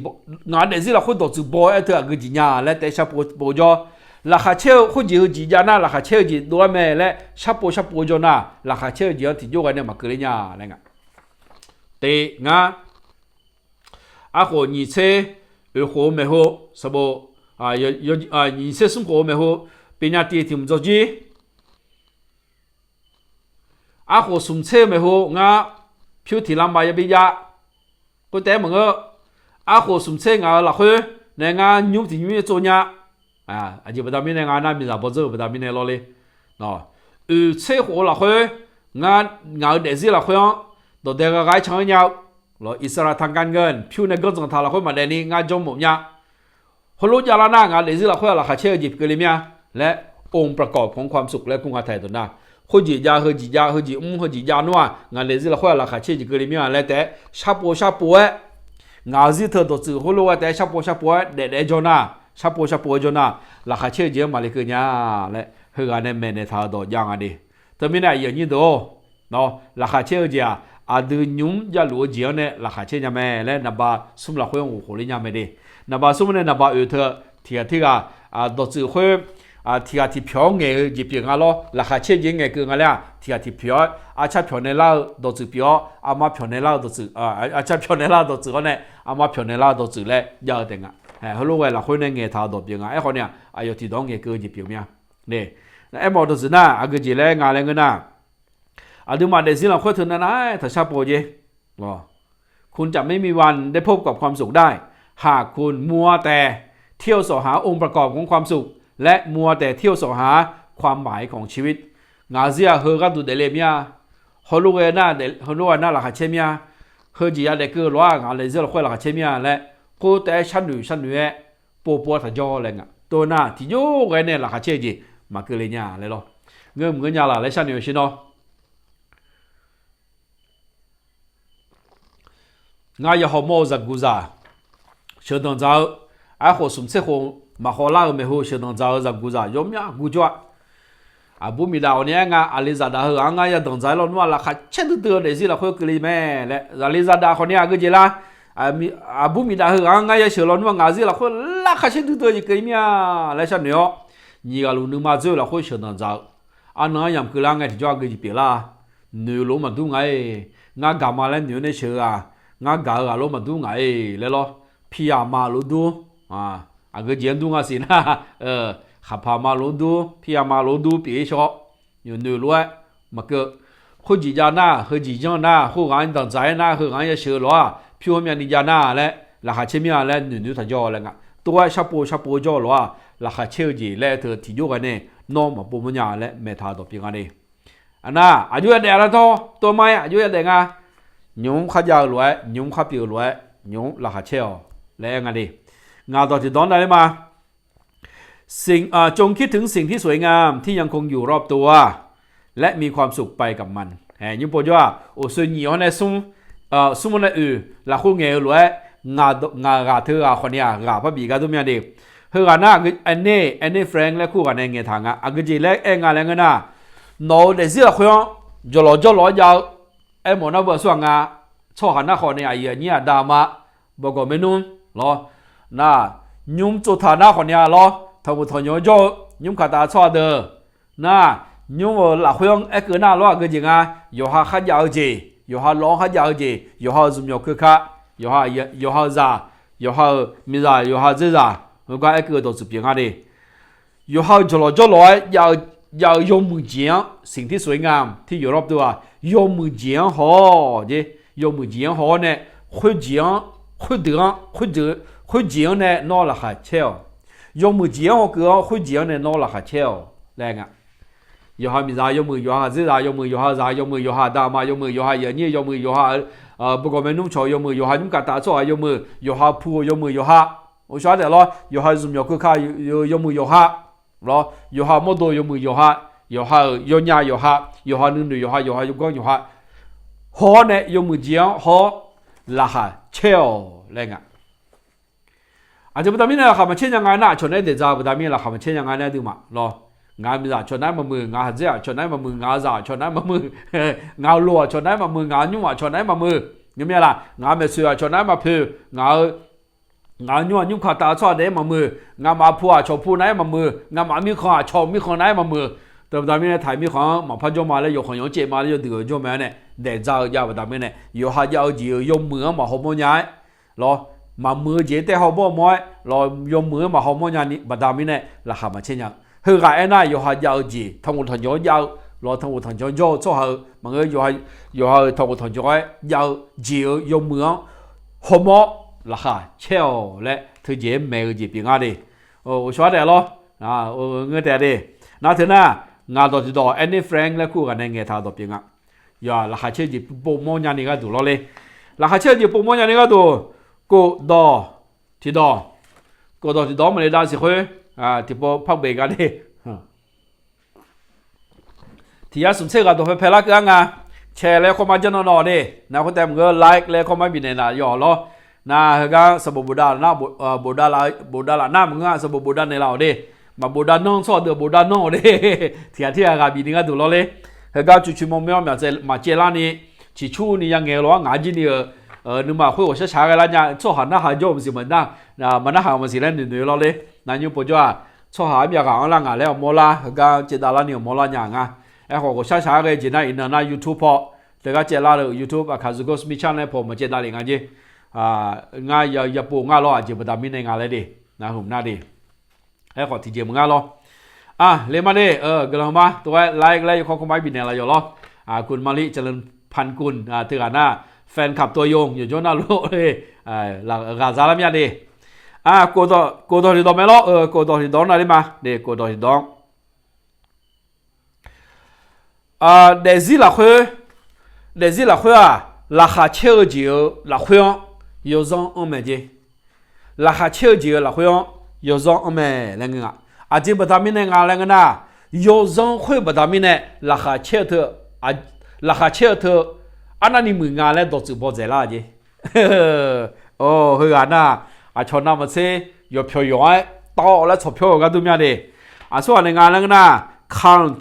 [SPEAKER 1] งานเด็กสิละคนตัวจืดบ่อยเถอะอะไรจีเนี่ยและแต่ชาปูจอละขาเชื่อคนจีจานะละขาเชื่อจีตัวแม่และชาปูจอนะละขาเชื่อยังที่อยู่ไงเนี่ยมาเกิดเนี่ยอะไรเงี้ยแต่งาคนนี้เชื่อหัวไม่หัวสบนี่เชื่อสมหัวไม่หัวเป็นอย่างที่ที่มันจะจีหัวสุ่มเชื่อไม่หัวงาผิวที่ลำบากยังไม่ยากก็แต่มึงหัวสุ่มเชื่องาละคนในงานยุ่งที่ยุ่งตัวเนี่ยอาจจะประดามิในงานนั้นมีอะไรบ้างประดามิในล้อเลยเนาะเชื่อหัวละคนงานเด็กสิละคนตัวเด็กก็ไกลช่างเนี่ยเราอิสระทางการเงินผิวในก็ต้องทำละคนมาเดี๋ยวนี้งานจมหมดเนี่ยคนรู้จักแล้วนะงานเด็กสิละคนละขาเชื่อจีบกันเลยเนี่ยและองค์ประกอบของความสุขและคุณค่าไทยตัวนั้นเขาจีจ้าเขาจีเขาจีจ้านัวงานเลี้ยงละคนละขาเชื่อจีกันเลยเนี่ยแล้วแต่ชาปูงานที่เธอตัวจืดเขารู้ว่าแต่ชาปูเด็ดจน่ะชาปูจน่ะละขาเชื่อจีมาเลยคือเนี่ยและเฮือเนี่ยแม่เนี่ยท่าดอกยังอันนี้แต่ไม่ได้อย่างนี้ตัวเนาะละขาเชื่อจีดูยุ่งจะรู้จีเนี่ยละขาเชื่อเนี่ยแม่และนับสุ่มละคนโอ้โหเลยเนี่ยไม่ได้นับสุ่มเนี่ยนับเธอที่ก็ตัวจืดเขาที่漂เงี้ยจีเปียงอ่ะล้อราคาเชื่อยังไงกูงั้นแหละที่漂ชา漂ในเล่าตัวจืด漂มา漂ในเล่าตัวจืดชา漂ในเล่าตัวจืดเขาเนี่ยมา漂ในเล่าตัวจืดเลยยาวแต่งเขารู้ว่าเราคนในเงี้ยท่าตัวเปียงคนเนี่ยอยู่ที่ตรงเงี้ยกูจีเปียงเนี่ยนี่มอตัวจืดน่ะกูจีเล่งานเล่เงินน่ะดูมาเดี๋ยวสิเราคุยถึงนั่นนะถ้าชาโปรเจคุณจะไม่มีวันได้พบกับความสุขได้หากคุณมัวแต่เที่ยวสอหาองค์ประกอบของความสุขและมัวแต่เที่ยวสอหาความหมายของชีวิตงาเซียเฮก็ดูเดเลเมียเขารู้ว่าน่าหลักเชมียเฮจีอาเด็กก็รู้ว่างานเลเซอร์ค่อยหลักเชมียและกูแต่ฉันหนูปัวถ้าจ่ออะไรเงี้ยตัวน่าที่โย่ไงเนี่ยหลักเชจีมาเกลียเนี่ยเลยหรอเงินยาละและฉันหนูชิโนงานยาหอมโมจักกุซาเชิญตรงเจ้าหัวสุ่มเสกหัวมาขอลาไม่หัวเชิญตรงเจ้าจักกุซายมยากุจวะบุมีดาวเนี่ยงาอลิซาดาเฮงาอย่าตรงใจเราว่าราคาเช่นตัวเดี๋ยวสิเราคุยกันเลยแม่และอลิซาดาคนนี้ก็เจล่าบุมีดาเฮงาอย่าเชื่อเราว่างาสิเราคุยราคาเช่นตัวจะเกี่ยมและฉันเนี่ยนี่ก็รู้นึกมาเจอเราคุยเชิญตรงเจ้าน้อยยังคือร่างไงที่จะก็จะเปล่าเนื้อรู้มาดูไงงากามาแล้วเนื้อเนี่ยเชื่องากาเรามาดูไงเลยหรอพี่อามารู้ดูก็เจียนดูงาสินะขับพามาลงดูพี่มาลงดูปีชออยู่เหนือล้วนมาเกิดคนจีจาน่าคนจีจังน่าคนงานต่างใจน่าคนงานจะเชื่อล้วนพี่ว่ามีนิจาน่าและราคาเชื่อมีอะไรเหนือถ้าจ่ออะไรเงี้ยตัวชาปูจ่อล้วนราคาเชื่อจีและเธอที่อยู่กันเนี่ยน้องมาปูมันยาและเมธาตัวปีกันนี่อันน่ะอายุเด็กแล้วตัวไม่อายุเด็กอ่ะยุ่งขัดยาวล้วนยุ่งขับปีล้วนยุ่งราคาเชื่อและไงดิงานต่อที่ตอนไหนมาจงคิดถึงสิ่งที่สวยงามที่ยังคงอยู่รอบตัวและมีความสุขไปกับมันยิ่งพูดว่าโอ้ส่วนใหญ่เนี่ยซุ่มนั่นหลักคู่เงี้ยรวยงาเธอคนนี้งาพระบีกันตัวเมียเด็ก เฮกันน่ะอันนี้แฟรงค์และคู่กันในเงี้ยทางอ่ะก็จีเล็กงานแล้วกันน่ะโน้เดี๋ยวสิละคุยจอลยาวหมอน่ะบอกส่วนงาชอบหันหน้าคนเนี่ยเนี่ยดามาบอกก็ไม่นุ่มหรอน่ะยุ่มจุดฐานหน้าคนเนี่ยหรอทำบุญทำยอยุ่มขาตาชอบเด้อน่ะยุ่มละคุยก็น่ารักก็จริงอ่ะอยู่หาขัดยาวจีอยู่หาร้องขัดยาวจีอยู่หาซุ่มยกคือค่ะอยู่หาจ่าอยู่หามีจ่าอยู่หาเจ้า我讲一个都是平安的，有好做了要用木匠，身体水啱，ที่ยุโรปตัว用木匠好的，用木匠好呢，会匠呢拿了下巧，用木匠好个会匠呢拿了下巧，来个，有下米啥有木有下子啥有木有下啥有木有下大嘛有木有下人有木有下不过没弄错有木有下你家打错有木有下铺有木有下。我晓得咯，有下是有个卡有木有下，咯有下么多有木有下，有下有伢有下，有下女有下有下有光有下，好呢有木匠好拉下巧来个，啊这不达米呢，他们千样爱拿，全来得咋不达米了，他们千样爱拿对嘛，咯。ngài bây giờ cho nãy mà mưa ngài gì à cho nãy mà mưa ngài già cho nãy mà mưa ngài lúa cho nãy mà mưa ngài nhung à cho nãy mà mưa như thế là ngài mà sửa cho nãy mà phê ngài nhung khát ta cho đấy mà mưa ngài mà phua cho phua nãy mà mưa ngài mà mi khát cho mi khát nãy mà mưa từ đó mình thấy mi khát mà phát cho mà lấy 有很有节嘛有得就咩呢để giao giao vào đó mình này 有下要有mưa mà không bao nhiêu lo mà mưa dễ để không bao nhiêu lo 有 mưa mà không bao nhiêu vào đó mình này là hàm mà trên nhau hư cái này 有下要gì thông một thằng要lo thông một thằng cho cho hư mà người 有下thông một thằng要gì 有 mưa không bao là ha treo lệ thứ gì mấy gì bình an đi xóa đẹp lo người đẹp đi nói thế nào ngài đó thì đó anh Frank làคู่กันในเงี้ยท่าตัวbình an giờ là hai chơi gì bộ môn nhà này cái đủ lo lên là hai chơi gì bộ môn nhà này cái đủ cô đó thì đó mà đã sẽ hơi thì bộ phát biểu cái đi thì sum xe cái đó phải là cái ngà shareเลยเข้ามาจะนอนดินะคนแต่มึงก็ไลค์เลยเข้ามาบินเนี่ยย่อlo nah ga sebab boda na boda la na menga sebab boda ne lao de ma boda non so de boda no de tia ga bi ni ga du lo le ga chu mo meo ma che la ni chi chu ni yang nge lo nga ji ni nu ma hui wo sha cha ga la nya cho ha na ha jo si men na ma na ha ma si le ni lo le na nyu po jo a cho ha bia ga la nga le mo la ga che da la ni mo la nya nga e ho ko sha ga ji na in na YouTube po de ga che la YouTube a ka zu go smi channel po ma che da li nga jiง่ายอย่าปูง่ายล้ออาจจะประดามิในงานเลยดินะผมน่าดีให้ขอทีเดียวมึงง่ายล้อเรียนมาดิกำลังมาตัวไลค์แล้วเขาคงไม่บินอะไรอยู่ล้อคุณมาลิเจริญพันกุลถือกันหน้าแฟนขับตัวยงอยู่จนน่ารู้เลยหลังกาซาลามีดิกูต่อที่ดองไม่ล้อกูต่อที่ดองอะไรมาเด็กกูต่อที่ดองเดซี่ละคุยราคาเชื่อจีละคุย有上欧美的，拉下车就拉回样，有上欧美那个啊，这不他们那个那个呐，有上会不他们呢，拉下车头拉下车头，那你们伢嘞都直播在哪的？去啊呐，像那么些有票用哎，到了钞票个都咩的，说那个那个呐，康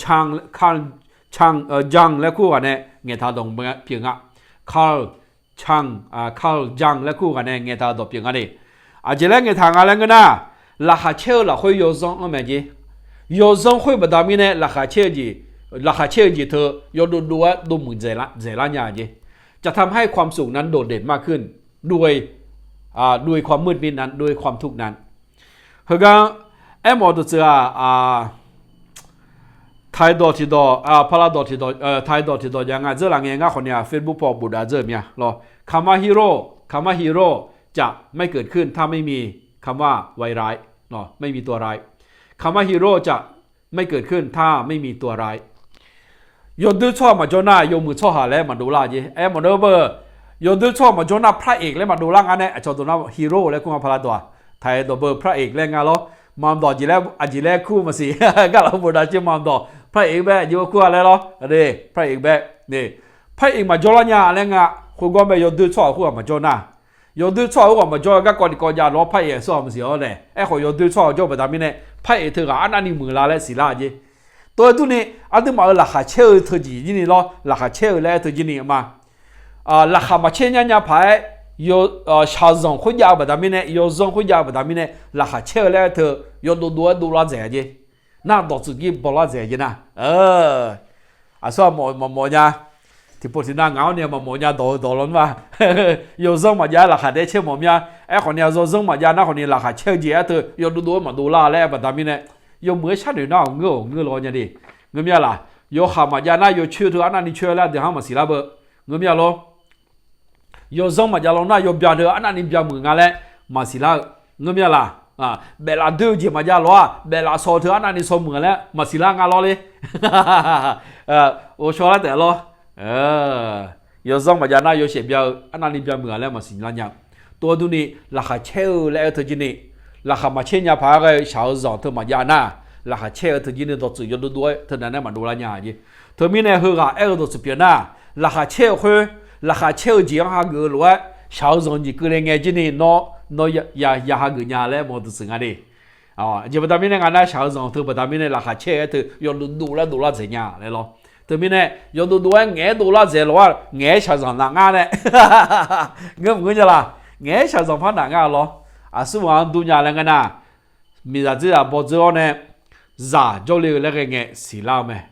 [SPEAKER 1] 江来过呢，人他懂不平啊，康เข้าจังและคู่กันเนี่ยเงี้ยตาตัวเพียงกันดิอาจจะเล่นเงี้ยทางอะไรกันนะราคาเชื่อละคุยโยซงเอาไหมจีโยซงคุยแบบนี้เนี่ยราคาเชื่อจีเธอโยดูเหมือนเจริญญาจีจะทำให้ความสุขนั้นโดดเด่นมากขึ้นด้วยความมืดมิดนั้นด้วยความทุกข์นั้นเฮ้ยก็มอตัวเสือไทยดอที่ดอพลาดอที่ดอไทยดอที่ดอยังไงเจอหลังเงี้ยคนเนี่ยเฟซบุ๊กพอบูดาเจอเนี่ยรอคำว่าฮีโร่จะไม่เกิดขึ้นถ้าไม่มีคำว่าไวร้ายเนาะไม่มีตัวร้ายคำว่าฮีโร่จะไม่เกิดขึ้นถ้าไม่มีตัวร้ายยนดูชอบมาโจน่ายมือชอบหาแล้วมาดูล่าจีมาดูเบอร์ยนดูชอบมาโจน่าพระเอกแล้วมาดูล่างอันนี้จอตัวนั้นฮีโร่แล้วคุณมาพลาดตัวไทยตัวเบอร์พระเอกแล้วไงล่ะมามดอจีแล้วจีแล้วคู่มาสิก็เราบูดาจีมามดอพระเอกแบบอยู่คู่อะไรล่ะเด้พระเอกแบบนี่พระเอกมาโจล่าเนี่ยอะไรเงี้ยคุณก็ไม่ยนดูชอบคู่มาโจน่า有对错我们叫个国的国家老派也说不是好嘞，哎好有对错叫不他们呢派头啊那你没拉来是啦的，多都呢啊都嘛拉下车头几年咯，拉下车来头几年嘛，拉下嘛前年派有下人回家不他们呢，有人回家不他们呢，拉下车来头有多拉在的，那到自己不拉在的呐，说么呀？thì bố thì nàng áo này mà mỗi nhà đồ lớn mà yêu dân mà giá là hạt đấy chứ mồm nha em còn nhà yêu dân mà giá nó còn là hạt chơi gì từ yêu đu mà đu la lẽ và tao mình này yêu mới sát được nó ngơ lo nhà đi ngâm nhà là yêu hàm mà giá nó yêu chưa thứ anh đi chưa là thì hàm mà xí là bờ ngâm nhà lo yêu dân mà giá lo nó yêu bia thứ anh đi bia mừng ngà lẽ mà xí là ngâm nhà là bè là đưa gì mà giá lo bè là số thứ anh đi số mừng lẽ mà xí là ngà lo đi ô cho là để lo有时候嘛，家那有些标，那里标么来嘛是那样，多度呢，那还车来头几呢，那还嘛前年拍个小绕头嘛家那，那还车头几呢都只有多，头那嘛多那样的，头面呢后个二都是别那，那还车会，那还车这样哈个路，小绕你个人眼睛呢，那呀哈个伢来么都是安的，就不他面呢俺那小绕头不他面呢那还车头要多了这样来咯。từ bên này, do tôi nghe tôi là gì lo, nghe sao rằng nặng à này, nghe một cái gì là nghe sao rằng phát nặng à lo, số hàng tôi nhà là cái nào, mình giờ chỉ là bao giờ này, giả cho liệu là cái nghe xí lao mày,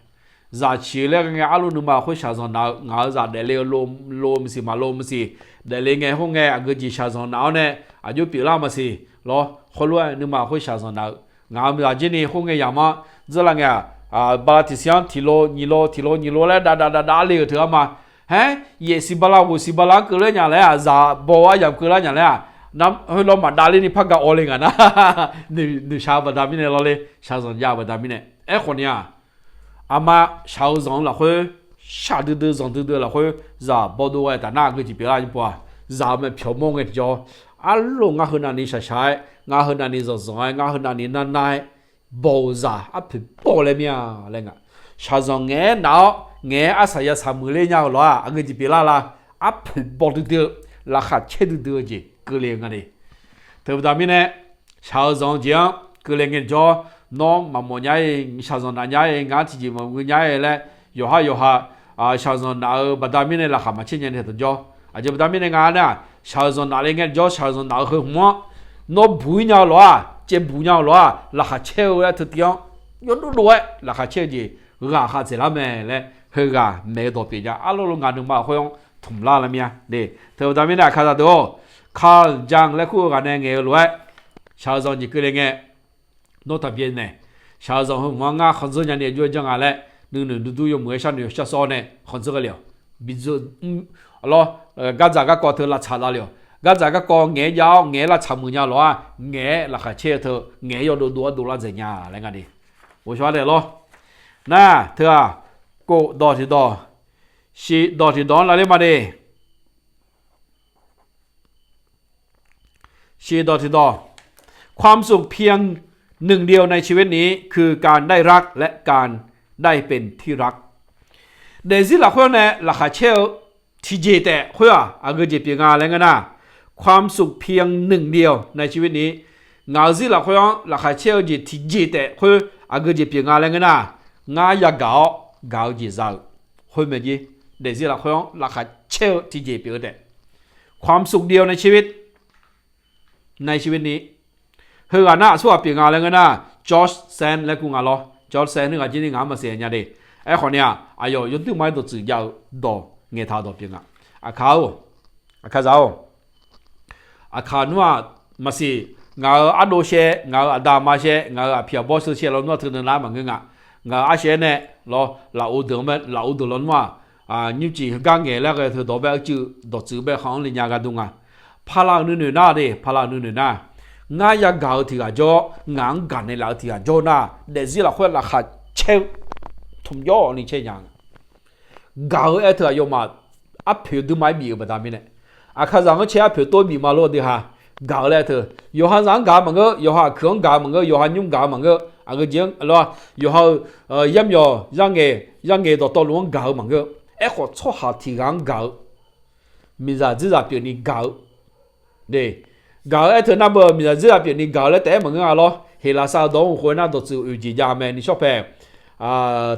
[SPEAKER 1] giả chỉ là cái nghe alo nhưng mà không sao rằng nào, ngáo giả để liệu lom xí, để liệu nghe không nghe cái gì sao rằng nào này, chú biểu lao mà xí, lo, không luôn nhưng mà không sao rằng nào, ngáo mình giờ chỉ này không nghe gì mà, rất là nghe. Bà thì xem thì lô lại đã liều thừa mà hả ye si bala cứ lên nhà lại giả bỏ giảm cứ lên nhà lại nắm hơi lo mà đã lên đi phát cái ô lên à nè sao bà đam này lo lên sao dọn nhà bà đam này ấy còn nha mà sao dọn là hơi sao dọn là hơi giả bỏ đồ ta na cái gì bị lại bỏ giả mà phiếu mong cái cho luôn ngã hơn anh đi sai ngã hơn anh đi dọn ngã hơn anh đi năn bầu giả áp bầu lên mía lên à, sao rằng nghe nào nghe sao ya sao mới lên nhau lo cái gì bị là áp bầu được là khát chết được gì cứ lên cái này, từ đó mình này sao rằng gì cứ lên cái cho nó mà một nhai sao rằng là nhai ngã thì gì mà người nhai là yo ha sao rằng nào bắt đầu mình này là khám mà chết nhân thì cho, giờ bắt đầu mình này ngã nè sao rằng nào lên cái cho sao rằng nào hơn mà nó bùi nhau lo chế bùi nhau lo là hạt treo là thực tiễn, nhớ đúng là hạt treo gì gà hạt gì làm mẹ嘞，hơi gà mẹ đồ bị ra，alo luôn gà đừng mà không thủng la làm nha，对，头咱们来看啥多，看讲来苦个呢个咯，小时候你个人个，那特别呢，小时候我俺很多人呢就讲俺嘞，你都有没上的小少呢，很这个了，比如咯，刚才个高头拉查到了。cái giờ các con nghe là chăm mừng nhau lo nghe là khả chế thơ nghe yo đồ là gì nhà lại ngay đi, tôi nói đây lo, nè thưa cô đo thì đo, si đo thì đo là lấy mà đi, si đo thì đo, ความสุขเพียงหนึ่งเดียวในชีวิตนี้คือการได้รักและการได้เป็นที่รักเดี๋ยวสิละคนเนี่ยละขเชี่ยวที่เจแต่คุยก็จะเปลี่ยนงานอะไรกันนะความสุขเพียงหนึ่งเดียวในชีวิตนี้งานสิละคนละขเชี่ยวจะที่เจแต่คุยก็จะเปลี่ยนงานอะไรกันนะงานอยากเก่าจะเศร้าคุยไหมจีเดี๋ยวสิละคนละขเชี่ยวที่เจเปลี่ยนแต่ความสุขเดียวในชีวิตนี้เฮือน่ะสวบเปลี่ยนงานอะไรกันนะจอร์จแซนและกูงานล้อจอร์จแซนนึกว่าจีนี่งานมาเสียเนี่ยดิไอ้คนเนี้ยยุ่งที่ไม่ตัวจืดยาวดอเงี้ยท่าดอเปลี่ยนอ่ะเขานัวมาสิงานอัดโดเชงานอัดดามาเชงานเพียบอสเชเรานัวถึงนั้นมันก็งานอาเชเนี่ยเราอุดมแบบเราอุดมว่านิ้วจีกางเงี้ยแล้วก็ถือดอกแบบจืดแบบของลิญญากันตรงอ่ะพลังนู่นน่ะดิพลังนู่นน่ะงานอยากเก่าที่ก็จ่องานกันในเราที่ก็จ่อน่ะเดี๋ยวสิเราควรราคาเช่าทุ่มย่อนี่เช่นยังเก่าไอ้ที่ก็มาอัพผิวดูไม่มีแบบนั้นเนี่ยข้าrằng cái chếผิวตัวมีมาโลดีฮะเก่าเลยที่有哈人搞么个有哈เครื่อง搞么个有哈用搞么个个讲咯有哈阴阳让到lon搞么个ไอ้คนชอบหาที่งานเก่ามีจะ只是表你เก่า对，搞哎头那么米日啊，别你搞了带门啊咯，黑拉萨东回那都只有几家门，你说呗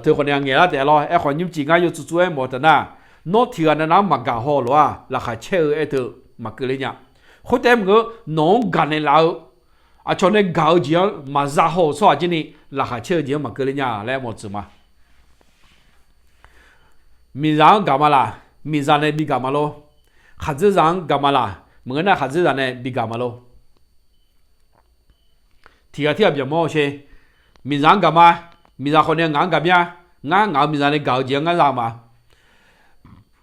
[SPEAKER 1] 头คนยังเงี้ยแต่咯ไอ้คนยิ้มจริงอ่ะอยู่จู่ๆไอ้หมดนะนอที่กันนั้นมา搞好了啊，ราคาเชื่อไอ้头มาเกลีเนี่ยคนแต่มึงน้องกันในเรา啊，像那搞这样嘛，然后说今年拉下车这样嘛，个人家来么子嘛？民上干嘛啦？民上呢比干嘛咯？哈子上干嘛啦？我那哈子上呢比干嘛咯？提比较毛些，民上干嘛？民上可能俺干嘛？俺民上的搞这样俺上嘛？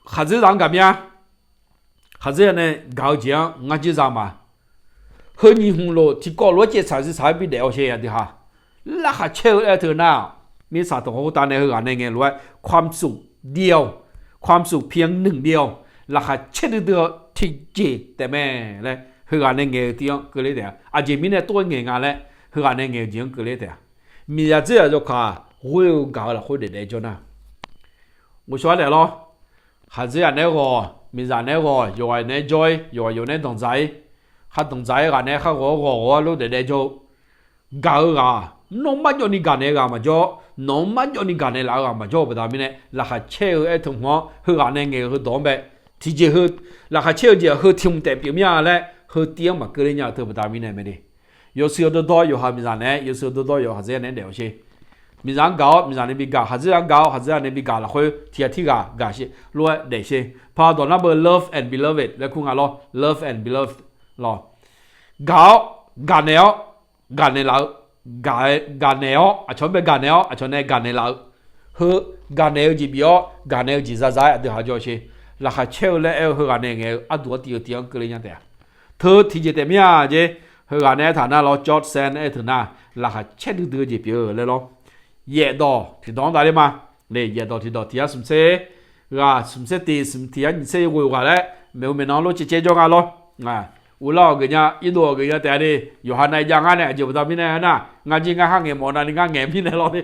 [SPEAKER 1] 哈子上干嘛？哈子呢搞这样俺就上嘛？和你红了，ที่ก่อรถเจ็ดสายไปเดียวเชียดิฮะราคาเชื่อเธอหน้ามีสาตรงหัวตาในเรื่องในเงี้ยรู้ว่าความสุขเดียวความสุขเพียงหนึ่งเดียวราคาเชื่อเดียวที่เจแต่แม่เลยเรื่องในเงี้ยที่ยังเกิดเลยแต่อาจจะมีในตัวเงี้ยงานเลยเรื่องในเงี้ยที่ยังเกิดเลยแต่มีอะไรจะขาหัวเก่าละหัวเด็ดจนนะ我说的咯还是那个มีอะไร那个有爱那 joy 有那动ใจข้าต้องใจกันเนี่ยข้าก็รู้แต่เดี๋ยวกาวกาน้องมันอยู่นี่กันเนี่ยกันมาจ่อน้องมันอยู่นี่กันเนี่ยแล้วกันมาจ่อไปทำเนี่ยราคาเชื่อไอ้ถุงหัวเฮือกันเนี่ยเงี้ยคือตอมไปที่จะคือราคาเชื่อจะคือทิ้งแต่เปียกเนี่ยแหละคือเตี้ยมาเกลียเนี่ยเธอไปทำเนี่ยไม่ได้有时候多有哈มี啥呢有时候多有哈这样的东西มี啥搞มี啥呢比搞哈这样搞哈这样的比搞了会ที่กา些รู้เดี๋ยว些พอตอนนั้นเบอร์ love and beloved แล้วคุณอะไร love and belovedรอกันเนลกันเนลกันเนลอ่ะชนเป็นกันเนลอ่ะชนเนี่ยกันเนลเฮือกันเนลจีบีอกันเนลจีซ่าซ่าเดี๋ยวหาจอชีราคาเช่าแล้วเฮือกันเนลเงี้ยอ่ะตัวเตียงเกลียงแต่เธอที่จะเต็มยาเจเฮือกันเนลฐานะเราจอดเซนไอ้ถึงน่ะราคาเช่าดื้อจีบีเลยหรอเย่ดอที่ดองได้มาเนี่ยเย่ดอที่สมเสสมเสตีสมที่อันเสยกูกันแล้วไม่นอนรู้เจ๊จงกันหรออุลาเกียอินโดเกียแต่ดิอยู่ฮันในยังงั้นเนี่ยจะไปทำยังไงนะงานจริงงานห้างเงี้ยมอนันงานเงี้ยพี่เนี่ยรอดิ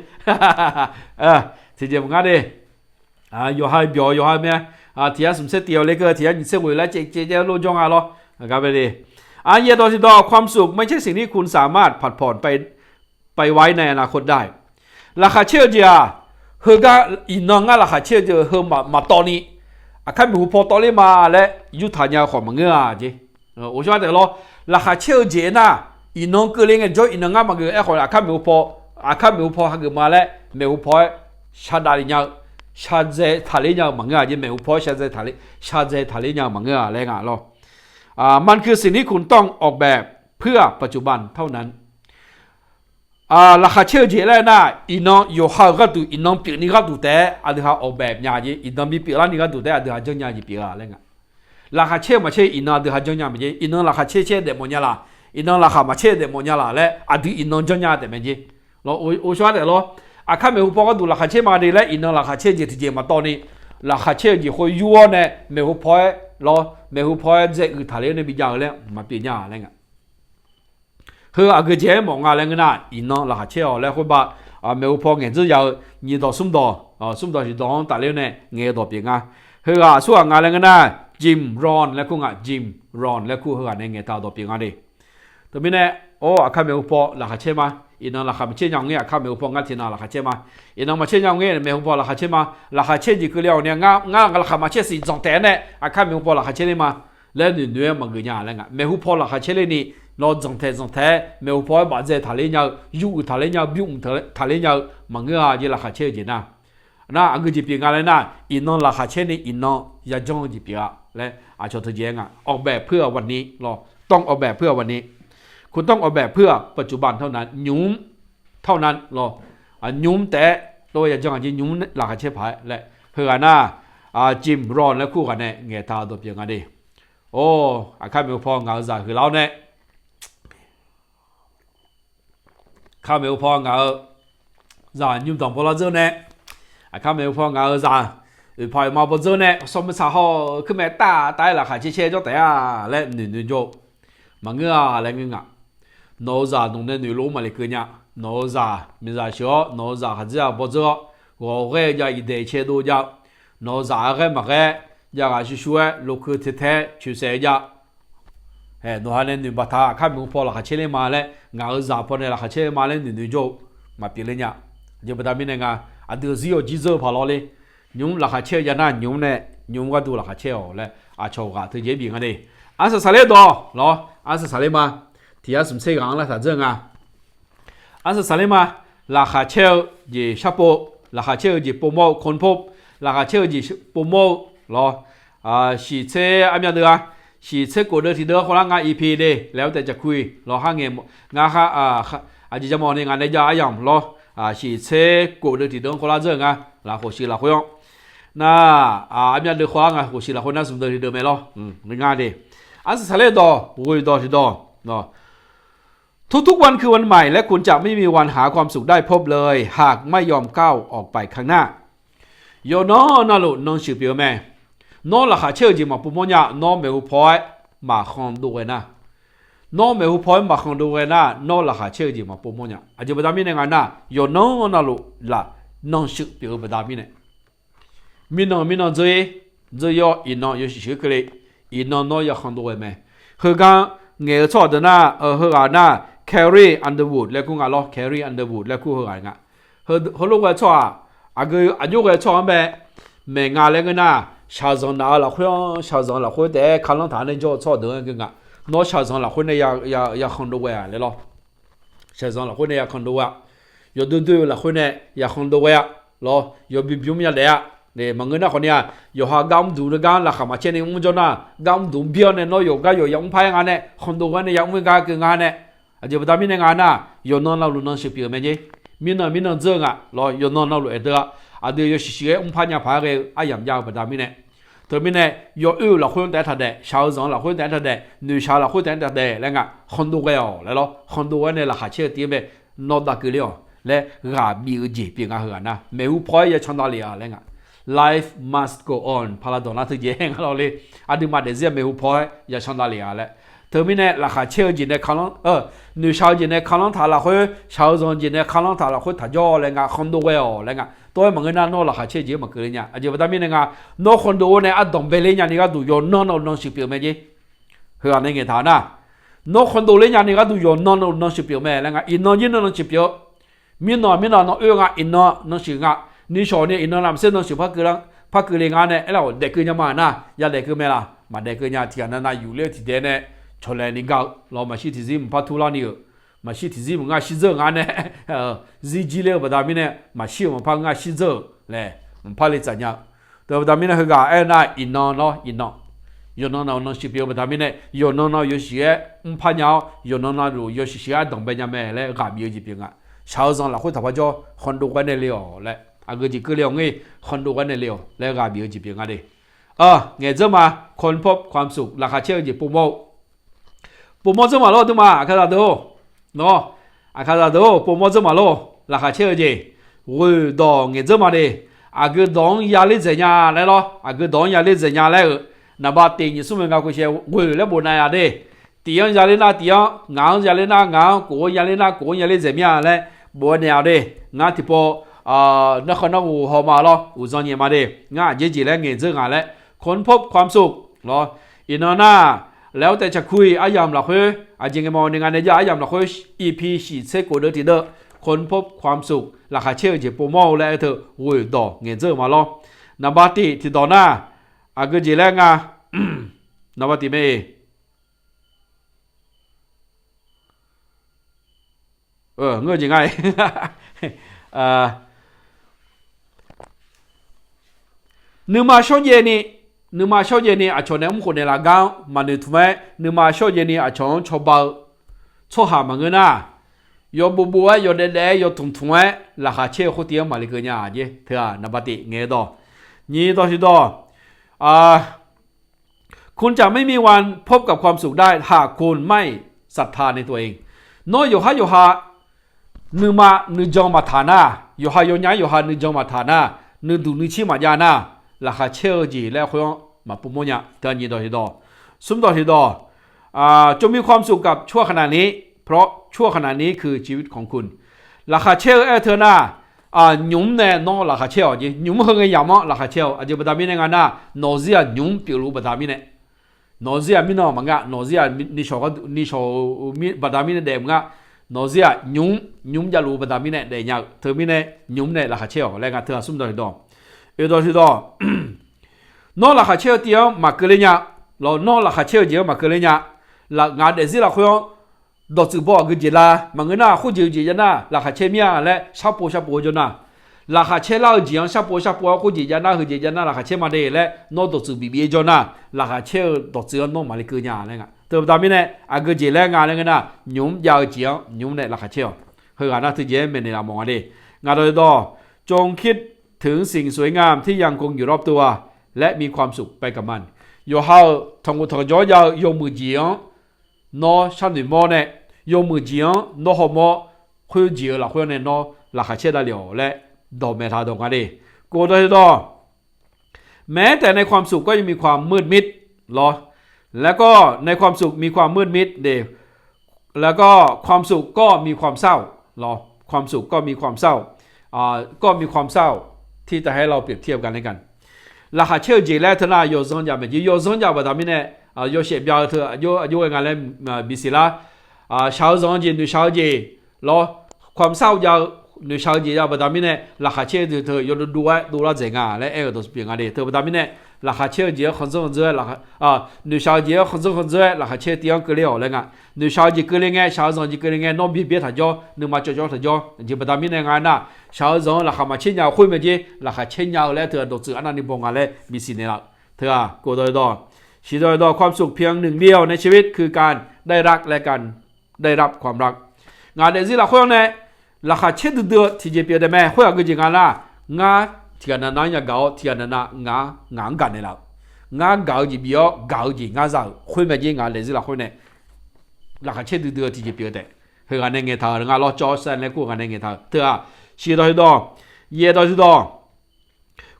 [SPEAKER 1] ที่จะมึงงั้นดิอยู่ฮันเบียวอยู่ฮันเนี่ยที่สมเสตีเอาเล็กที่นี่เสวยแล้วเจ๊รู้จงอะไรกันไปดิเยอะต่อความสุขไม่ใช่สิ่งที่คุณสามารถผัดผ่อนไปไว้ในอนาคตได้ราคาเชื่อเจ้าเฮก็อินนองราคาเชื่อเจ้าเฮมาตอนนี้ข้ามีหูพอตอนนี้มาแล้วยุทธยาของมึงเงี้ยจี我说的咯，那还秋节呢，伊侬个人个做伊侬阿么个一会儿看没有破，看没有破那个嘛嘞，没有破，下大哩鸟，下在塔里鸟忙啊，就没有破下在塔里鸟忙啊来啊咯，มันคือสิ่งที่คุณต้องออกแบบเพื่อปัจจุบันเท่านั้นราคาเชื่อเจแล้วนะอีน้องอยู่ห้าก็ดูอีน้องเปียกนี่ก็ดูแต่อันนี้เขาออกแบบยาจีอีน้องมีเปียกแล้วนี่ก็ดูแต่อันนี้เขาจะยาจีเปียกอะไรเงี้ยราคาเชื่อมาเชื่ออีน้องเดี๋ยวเขาจะยาไม่ใช่อีน้องราคาเชื่อเดี๋ยวมันยาละอีน้องราคามาเชื่อเดี๋ยวมันยาละและอันนี้อีน้องจะยาเดี๋ยวไม่ใช่เราโอ้ชว่าเดี๋ยวเราข้าไม่รู้พอก็ดูราคาเชื่อมาดีแล้วอีน้องราคาเชื่อเจที่เจมาตอนนี้ราคาเชื่อจีคอยยัวเนี่ยไม่รู้พอเราไม่รู้พอจะอึดทะเลเนี่ยบิจารณ์แล้วมาเปลี่ยนยาอะไรเงี้ยคืออา个节目啊，那个呐，因孬拉车来会把没有跑，眼只要你到送到送到是当大了呢，眼到边啊，คือส่วนอะไรกันนะจิมรอนแล้วคุณจิมรอนแล้วคุณคืออะไรเงี้ยตาตัวเปียงอะไรตัวนี้เนี่ยโอ้ข้าไม่รู้พอราคาเชื่อมาอินนราคาไม่เชื่อยังเงี้ยข้าไม่รู้พองั้นที่น่าราคาเชื่อมาอินนมาเชื่อยังเงี้ยไม่รู้พอราคาเชื่อมาราคาเชื่อจีคือเลี้ยวเนี่ยง่าราคามาเชื่อสี่สองแต่เนี่ยข้าไม่รู้พอราคาเชื่อเลยมาแล้วหนึ่งเนื้อมันก็ยากแล้วไงไม่รู้พอราคาเชื่อเลยนี่เราจงแท้ไม่พอบ้านเจ้าทะเลเนี่ยอยู่ทะเลเนี่ยบิวทะเลเนี่ยมันก็จะราคาเชื่อจีน่ะนะอันก็จะเปลี่ยนอะไรนะอินนราคาเชื่อนี่อินนอยากจงจะเปลี่ยนและอาจจะเจียงออกแบบเพื่อวันนี้เราต้องออกแบบเพื่อวันนี้คุณต้องออกแบบเพื่อปัจจุบันเท่านั้นยุ่มเท่านั้นเรายุ่มแต่ตัวอยากจงจะยุ่มราคาเชื่อผายและเพื่อหน้าจิมรอนและคู่กันเนี่ยเงี้ยตาตัวเปลี่ยนกันดีโอ้ข้าไม่พอเงาจ่าคือเราเนี่ยข้าไม่พอเงาจ่ายุ่งต่อพอเราเจอเนี่ยข้าไม่พอเงาจ่าพอมาพอเจอเนี่ยสมัยสาวคือแม่ตายละค่ะเชี่ยจ้าแต่และหนึ่งโจมันเงาอะไรเงี้ยโนจ่าตรงนี้หนูรู้มาเลยคือเนี่ยโนจ่ามีจ่าเชียวโนจ่าหาจ่าพอเจอ我个要一代切都要โนจ่า个嘛个要个去说ลูกคือเท่ๆ去谁家โนฮาเนี่ยหนึ่งบัตรข้ามมุงพอละขาเชลมาเลยงาจ่าพอเนี่ยละขาเชลมาเลยหนึ่งโจมาเปลี่ยนเนี่ยจะบัตรมีเนี่ยงาอันเดียวซิโอจิโซพอเลยยุงละขาเชลยานายุงเนี่ยยุงก็ดูละขาเชลเลยอาชาวกาถือเย็บยังไงอันสุดท้ายต่อเนาะอันสุดท้ายมาที่อาสมเสกอังละถ้าเรื่องอันสุดท้ายมาละขาเชลยีชาโปละขาเชลยีโปโมคนพบละขาเชลยีโปโมเนาะสีเชอันยังเดือสีเชกูเดือที่เดือคนละงาน EP เดแล้วแต่จะคุยรอห้างเงี้ยงาค่ะอาจจะมองในงานในยาอย่างรอสีเชกูเดือที่เดือคนละเรื่องละหัวสีละหัวน่าอันยังเดือคนละงานหัวสีละคนน่าสมเดือที่เดือไม่รอในงานเดอันสุดท้ายต่อวุ้ยต่อที่ต่อเนาะทุกๆวันคือวันใหม่และคุณจะไม่มีวันหาความสุขได้พบเลยหากไม่ยอมก้าวออกไปข้างหน้าโยนนั่นลูกน้องชื่อเปียวแม่น้องหลักหาเชื่อจริงมาปุ่มเนี่ยน้องไม่หูพอยมาคอนดูเลยนะน้องไม่หูพอยมาคอนดูเลยนะน้องหลักหาเชื่อจริงมาปุ่มเนี่ยอาจจะไม่ได้มีในงานนะโยนนั่นลูกละน้องชื่อเปียวไม่ได้มีเนี่ยมีน้องจะยออีน้อง有许可เลยอีน้อง要คอนดูเลยไหมคือการเงี้ยชอบ的นะคือการนะCarrie Underwood แล้วกูงาล้อ Carrie Underwood แล้วกูเหรองะเขาลูกว่าชอบอายุว่าชอบแม่งานแล้วก็น่ะชาวจังหวัดละคนชาวจังหวัดละคนแต่ข้างหลังฐานเนี่ยชอบเดินกันน้องชาวจังหวัดละคนเนี่ยอยากคอนโดว่าเลยล้อชาวจังหวัดละคนเนี่ยอยากคอนโดว่าอยากดูละคนเนี่ยอยากคอนโดว่าล้ออยากบิบยุ่มยาเลยเนี่ยบางคนน่ะคนเนี่ยอยากหากำดูกันละข้ามาเช่นนี้มึงจน่ะกำดูเบี้ยเนี่ยน้อยอยู่ก็อยู่ยังพายงานเนี่ยคอนโดกันเนี่ยยังไม่กล้าเกินงานเนี่ยอาจจะไม่ได้มีในงานนะยนนเราลุนนสิบปีไม่ใช่มีนเจงอ่ะรอยนนเราลุเอเดออาเดียวสิเองพันยาพาเกอายามยาวไม่ได้มีเนี่ยเธอมีเนี่ยยอเราคนแต่ทัดเดชาวจังเราคนแต่ทัดเดนิวชาวเราคนแต่ทัดเดแล้วไงคอนโดเกลแล้วคอนโดเนี่ยเราหาเชื่อที่ไม่นอดดักเลียวและราบีจีปีงาเหือนะไม่อุปอยจะชันดาลีอะไรเงี้ย life must go on พาราดอนน่าถือเย่งเราเลยอดีมาเดเซียไม่อุปอยจะชันดาลีอะไรเธอมีเนี่ยราคาเชื่อจีเนี่ยข้างนิวชาวจีเนี่ยข้างหลังถาละคนชาวจังจีเนี่ยข้างหลังถาละคนถ้าจ่ออะไรเงี้ยคอนโดเกลอะไรเงี้ยตัวมันเงินน่ะน้อราคาเชื่อจีมันเกินเนี่ยอาจจะไม่ได้มีเนี่ยน้อคอนโดเนี่ยอัดดงเบลเลยเนี่ยนี่ก็ดูย้อนน้องสิบปีไม่ใช่เฮือในเงี้ยฐานะน้อคอนโดเลยเนี่ยนี่ก็ดูย้อนน้องสิบปีไม่แล้วไงอินน้องยินน้องสิบปีมีน้องเอื้องอ่ะอินน้องสิงอ่ะนี่ชอเนี่ยอินน้องลำเส้นน้องสิพักเกลืองานเนี่ยแล้วเด็กคือยังมานะอย่าเด็กคือไม่ละมาเด็กคือเนี่ยที่อันนั้นอยู่เลี้ยที่เดนเนี่ยชนเลยนี่ก็เรามาชิที่ซิมพัทุลานี่มาชิที่ซิมงาชิเจงานเนี่ยซีจีเลี้ยบดามิเนี่ยมาชิมันพังงาชิเจเลยมันพังเลยจังยังแต่บดามิเนี่ยคือกาน่ะอินน้องเนาะอินน้องยนน้องชิบิวบดามิเนี่ยยนน้องอยู่เสียมันพังยาวยนน้องรู้อยู่เสียดงเป็นยังไงเลยกาบิวจีบิงอ่ะชาวจังละคนถ้าว่าจะคนดูกันเนี่ยเลี้ยวเลยอากูจีก็เลี้ยวงี้คนดูกันเนี่ยเลี้ยวเลยกาบิวจีบิงอ่ะดิเงี้ยจะมาคนพบความสุขราคาเชื่อจีปุ่มปุ่มจะมาโลตัวมาอาคาโดเนาะอาคาโดปุ่มจะมาโลราคาเชื่อจีวุ้ยดองเงี้ยจะมาดิอากูดองยาลิเซียเลยเนาะอากูดองยาลิเซียเลยนับตีนี่สุ่มเงาคุเชียววุ้ยแล้วบุญนายอะไรตีอันยาลิน่าตีอันงานยาลิน่างานกูยาลิน่ากูยาลิเซียเลยบุญนายอะไรงานที่พอนักข่าวหูหอมาล้ออุจนี่มาดิงานเยอะๆแล้วเงี้ยจะงานแล้วคนพบความสุขเนาะอินน่าแล้วแต่จะคุยอายามหลักเฮ้ยอาจจะมองในงานในยาอายามหลักเฮ้ย EP สี่เซกูเดอร์ทีเดอร์คนพบความสุขราคาเชื่อจีโปโมและเธอวุ้ยดอกเงี้ยเจอมาล้อนับบัติที่ต่อหน้าอากูจีแรงอ่ะนับบัติไม่เงื่อนยังไงนึกมาช่วงเย็นนี่อาชนเนี่ยผมคนในละก้าวมาหนึ่งทุ่มนึกมาช่วงเย็นนี่อาชนชอบเอาชอบหามันเงินน่ะยอบัวยอเด็ดๆยอทุ่มราคาเชื่อคนเดียวมาเลยกันเนี่ยเจ้เถอะนับปฏิเงี้ยต่อนี่ต่อสิต่อคุณจะไม่มีวันพบกับความสุขได้หากคุณไม่ศรัทธาในตัวเองน้อยอยู่ฮะนึกมานึกจองมาฐานะอยู่ฮะอยู่ยังอยู่ฮะนึกจองมาฐานะนึกดูนึกชิมาญาณาราคาเชื่อจีแล้วคนมาปุ่มเนี่ยเตือนยีดอสุ่มต่อทีดอจงมีความสุขกับชั่วขณะนี้เพราะชั่วขณะนี้คือชีวิตของคุณราคาเชื่อเธอหน้ายุ่มเนี่ยน้องราคาเชื่อจียุ่มเฮงยามราคาเชื่ออาจจะบัดามิเนี่ยงานน่ะนอเซียยุ่มปิลูบัดามิเนี่ย นอเซียมินอมังกะนอเซียนิชอก็นิชอมิบดามินเดมงะนอเซียยุ้มจะรู้บดามินเดยากเธอมินยุ้มเนี่ยราคาเชี่ยวแล้วก็เธอสุ่มดอยดอที่ดอนอราคาเชี่ยวเดียวมาเกลียเรานอราคาเชี่ยวเดียวมาเกลียละงานเดซิละคุยดอกจืบก็จีลามันก็น่าคู่จีจนะราคาเชี่ยมีอะไรชาปูจนะราคาเชี่ยเราจีนชาปูคู่จีจนะคือจีจนะราคาเชี่ยมาได้แล้วนอดอกจืบีจนะราคาเชี่ยดอกจืนอมาเลยเกลียอะไรเงี้ยแต่ตอนนี้เนี่ยก็จีแล้วงานอะไรกันนะยุ้มยาวจียุ้มเนี่ยราคาเชี่ยวเฮือน่าที่เจไม่ในละมองอะไรงานโดยต่อจงคิดถึงสิ่งสวยงามที่ยังคงอยู่รอบตัวและมีความสุขไปกับมันอยู่เฮาทงกุทงจ่อยาวมือจีนอชั้นหนึ่งมอเนี่ยยมือจีนอหัวมอคุยจีละคุยเนี่ยนอราคาเชื่อได้เหลียวและดอกเมทาดงกันดิกูโดยต่อแม้แต่ในความสุขก็ยังมีความมืดมิดหรอแล้วก็ในความสุขมีความมืดมิดเดแล้วก็ความสุขก็มีความเศร้าหรอความสุขก็มีความเศร้าก็มีความเศร้าที่จะให้เราเปรียบเทียบกันให้กันราคาเชื่อจีแล้วเท่านั้น有增加没有增加不他们呢有些标特有งานแล้วมีสิละชาวสองจี女小姐รอความเศร้ายาว女小姐ยาว不他们呢ราคาเชื่อเธอ有ดูละเจ๋งอ่ะและ都是变啊的เธอ不他们呢ราคาเชื่อจี很正ราคา女小姐很正ราคาเชื่อเตียงก็เลี้ยวเลยอ่ะ女小姐ก็เลี้ยงไงชาวสองจีก็เลี้ยงไงน้องพี่他叫นึกมาจ่อ他叫จี不他们呢งานน่ะชาวสองราคามาเช่นยาวคุยไม่จีราคาเช่นยาวแล้วเธอดูจืออันนั้นนี่บอกงานแล้วมีสิเนี่ยละเธอกูโดยต่อชีโดยต่อความสุขเพียงหนึ่งเดียวในชีวิตคือการได้รักและการได้รับความรักงานเดซิละคุยเนี่ยราคาเช่นเดือดที่จะเปลี่ยนได้ไหมคุยกันจริงงานละงาที่กันนั้นอย่าเกาที่กันนั้นงานกันเนี่ยละงาเกาจีเบียวเกาจีงาสาวคุยไม่จริงงานเดซิละคุยเนี่ยราคาเช่นเดือดที่จะเปลี่ยนได้เฮือกันในเงี้ยท่างานเราจอสันและกูกันในเงี้ยท่าเธอชีโดยต่อเย่โดยต่อ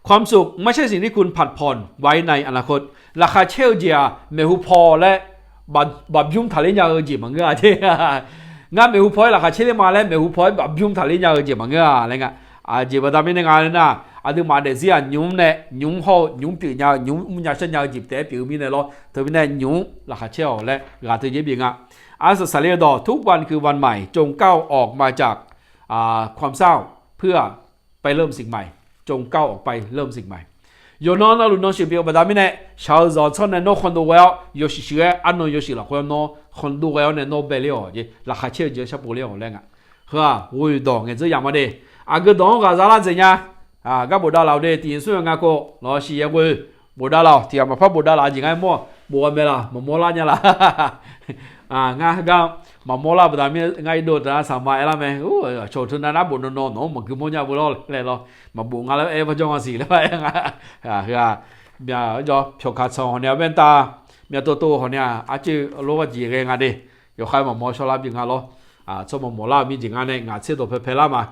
[SPEAKER 1] ความสุขไม่ใช่สิ่งที่คุณผัดผ่อนไว้ในอนาคตราคาเชลเจียเมหุพอและบับยุ่มทะเลยาจีมังเงาที่งานเมหุพอยราคาเชลมาแล้วเมหุพอยบับยุ่มทะเลยาจีมังเงาอะไรเงี้ยจีบดามินงานนะดูมาเดซี่ยุ่มเนี่ยยุ่มห่อยุ่มปียายุ่มมุญญาชันยาจีบแต่ปีมีเนี่ยล้อเธอเป็นยุ่มราคาเชลและราคาเธอเยอะบีงอ่ะสเลดอทุกวันคือวันใหม่จงก้าวออกมาจากความเศร้าเพื่อไปเริ่มสิ่งใหม่จงก้าวออกไปเริ่มสิ่งใหม่有那那路那些别个他们呢，小早餐呢，那很多我要有些学，安那有些了，或者那很多我要呢，那不了，就那还吃就吃不了那个，是吧？我遇到俺这样么的，个当个咋啦子呀？个不到老的，第一个个老是也会不到老，第二嘛怕不到老，就俺没没啦，没啦呢啦，个。mà mua là bây giờ ngay đồ ra sản phẩm là mày, chỗ thứ nào bún nó mà cứ mua nhà bún lo lại lo, mà bún ngay là em phải cho ngon gì là vậy bây giờ phiếu khát sòng họ nhà bên ta, bây giờ tôi họ nhà, chứ lúc cái gì cái ngay đi, giờ khai mà mua số làm gì ngay lo, cho mà mua làm gì ngay này, ngay xe đồ phải làm mà,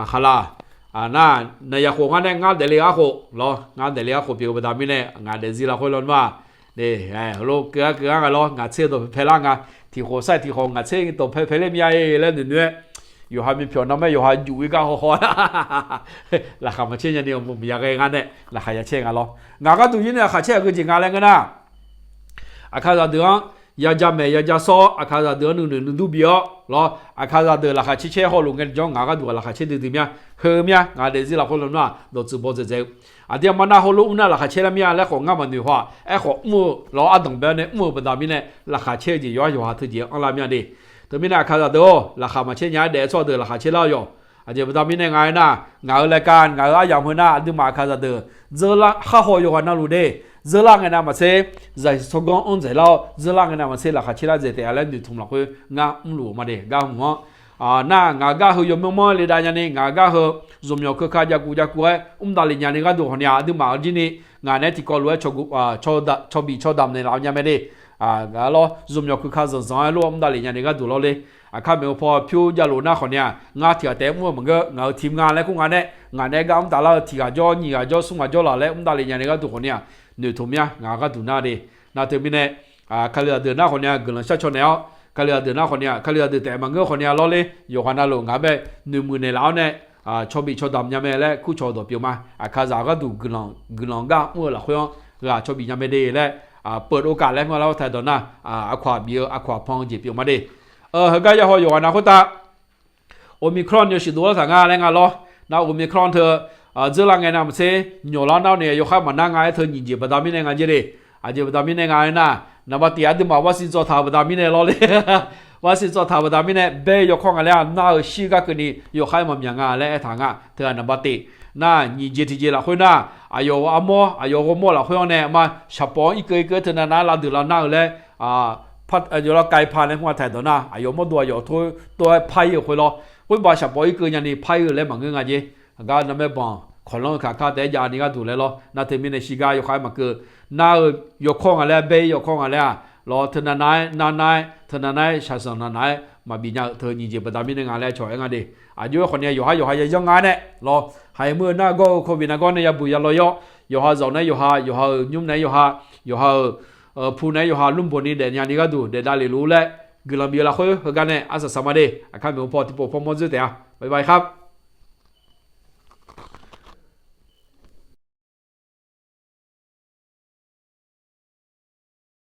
[SPEAKER 1] khai là, na này giờ họ ngay ngay để lấy họ, lo ngay để lấy họ phiếu bây giờ mình này ngay để gì là khôi lớn mà, để lúc cái ngay lo ngay xe đồ phải làm ngayที่หัวใส่ที่หัวงัดเส้นตัวเพลเล่มใหญ่เล่นเนี่ยอยู่ให้มีเพียงน้ำไม่อยู่ให้อยู่อีกก็หัวราคามาเช่นอย่างเดียวผมอยากให้งานเนี่ยราคาจะเช่นกันหรองานก็ดูยิ่งเนี่ยราคาเช่นคือจริงงานอะไรกันนะอาคาราเดือนยาจามยาจาโซอาคาราเดือนหนึ่งดูเบี้ยหรออาคาราเดือนราคาเช่นหัวลงกันจ้องงานก็ดูราคาเช่นดีๆเนี่ยเฮือเนี่ยงานเดี๋ยวสิเราคนละน่ะโดนจุบโบเจ๊เดี๋ยวมันน่าหัวลุ่มน่ะราคาเช่นละเนี่ยแล้วของงานมันดีกว่าของมือเราอัดตรงแบบเนี่ยมือเป็นดามิเนี่ยราคาเช่นจีย่อยอยู่หาทุกอย่างอะไรเนี่ยดีแต่ไม่น่าคาราเดือราคามาเช่นยังเดี๋ยวชอบเดือราคาเช่นเราอยู่เดี๋ยวเป็นดามิเนี่ยไงน่ะงานรายการงานอะไรอย่างเงี้ยน่ะดูมาคาราเดือเจอละข้าหัวอยู่กันน่ารู้เด้เจอละไงน่ะมาเช่ใจสกองอุ่นใจเราเจอละไงน่ะมาเช่ราคาเช่นละเจแต่อะไรดูทุ่มละคุยงานอุ่นหลูมาเด้ก้าวหัวน่างากาเฮยมมอเลยได้ยังนี่งากาเฮจมยอคือข้าจากกูดาลิญานี่ก็ดูคนนี้ดูมาจีนี่งานนี้ที่ก็รู้ว่าชอบบีชอบดำเนี่ยเราเนี่ยไม่ได้ก็ล้อจมยอคือข้าสอนรู้ดาลิญานี่ก็ดูเราเลยข้าไม่พอพิวจะรู้นะคนนี้งานที่แต่เมื่อมันก็งานทีมงานแล้วกูงานนี้ก็แต่ละที่ก็จ่อนี่ก็จ่อสุ่มก็จ่อละแล้วดาลิญานี่ก็ดูคนนี้หนึ่งทุ่มเนี่ยงานก็ดูหน้าดีน่าจะมีเนี่ยข้าเลือกเดินหน้าคนนี้กำลังชัดชนแล้วเขาเลือกเดินหน้าคนนี้เขาเลือกเดินแต่มันก็คนนี้ล้อเลยอยู่คนนั้นลงงานแบบหนึ่งมือในแล้วเนี่ยชอบบีชอบดำยังไม่แล้วคู่ชอบตัวเปียวมาข้าจะก็ดูกลางก็เมื่อละคนชอบบียังไม่ได้แล้ว เปิดโอกาสแล้วมาเราไทยตอนน่ะอควาเบียอควาพองจีบอยู่มาดิเฮก็จะหอยอยู่นะคุณตาโอมิครอนอยู่สิตัวสังงานแล้วงานล้อนะโอมิครอนเธอเจอละไงนะมันเซ่หนูล้อน้าเนี่ยอยู่ข้ามมันนั่งไงเธอหญิงจีบดามินงานจีดิจีบดามินงานน่ะนะว่าตีอันที่มาว่าสิจอทาวดามินล้อเลยว่าสิจอทาวดามินเบยอยู่ข้องกันแล้วน่าชีก็คือนี่อยู่ข้ามมันยังงานและทางอ่ะเธอนะบัติน่าหญิงจีที่จีละคนน่ะอายุอโมอายุโมละคนเนี่ยมาเฉพาะอีกเกิดเธอน่ะเราดูเราหน้าเลยพัดอยู่เราไกลผ่านในหัวไทยตัวน่ะอายุโมตัวตัวไพ่อยู่คนละคนบอกเฉพาะอีกเกิดอย่างนี้ไพ่อยู่เลยมันเงี้ยไงจีก็นั่นไม่บอกคนลงข้าแต่ยานี่ก็ดูเลยล้อน่าเทมินในชิกาอยู่ข้ามมาเกิดน่ายกข้องอะไรเบยยกข้องอะไรรอเธอนาเธอนาชาสนามาบินเธอหญิงจีบดามินงานแล้วช่วยงานดิอายุคนนี้อยู่ให้ยังงานเนี่ยรอให้เมื่อหน้าก็โควิดน่าก็เนี่ยบุยลอยอยู่ให้เจ้าเนี่ยอยู่ให้ยุ่มเนี่ยอยู่ให้ผู้เนี่ยอยู่ให้ลุ่มบนนี้เดี๋ยวนี้ก็ดูเดี๋ยวได้รู้แล้วกลับเบียร์ละคุยกันเนี่ยอาศัยสมาธิอาการมีอุปนิสัยพอมอจุดเดียวบ๊ายบายครับ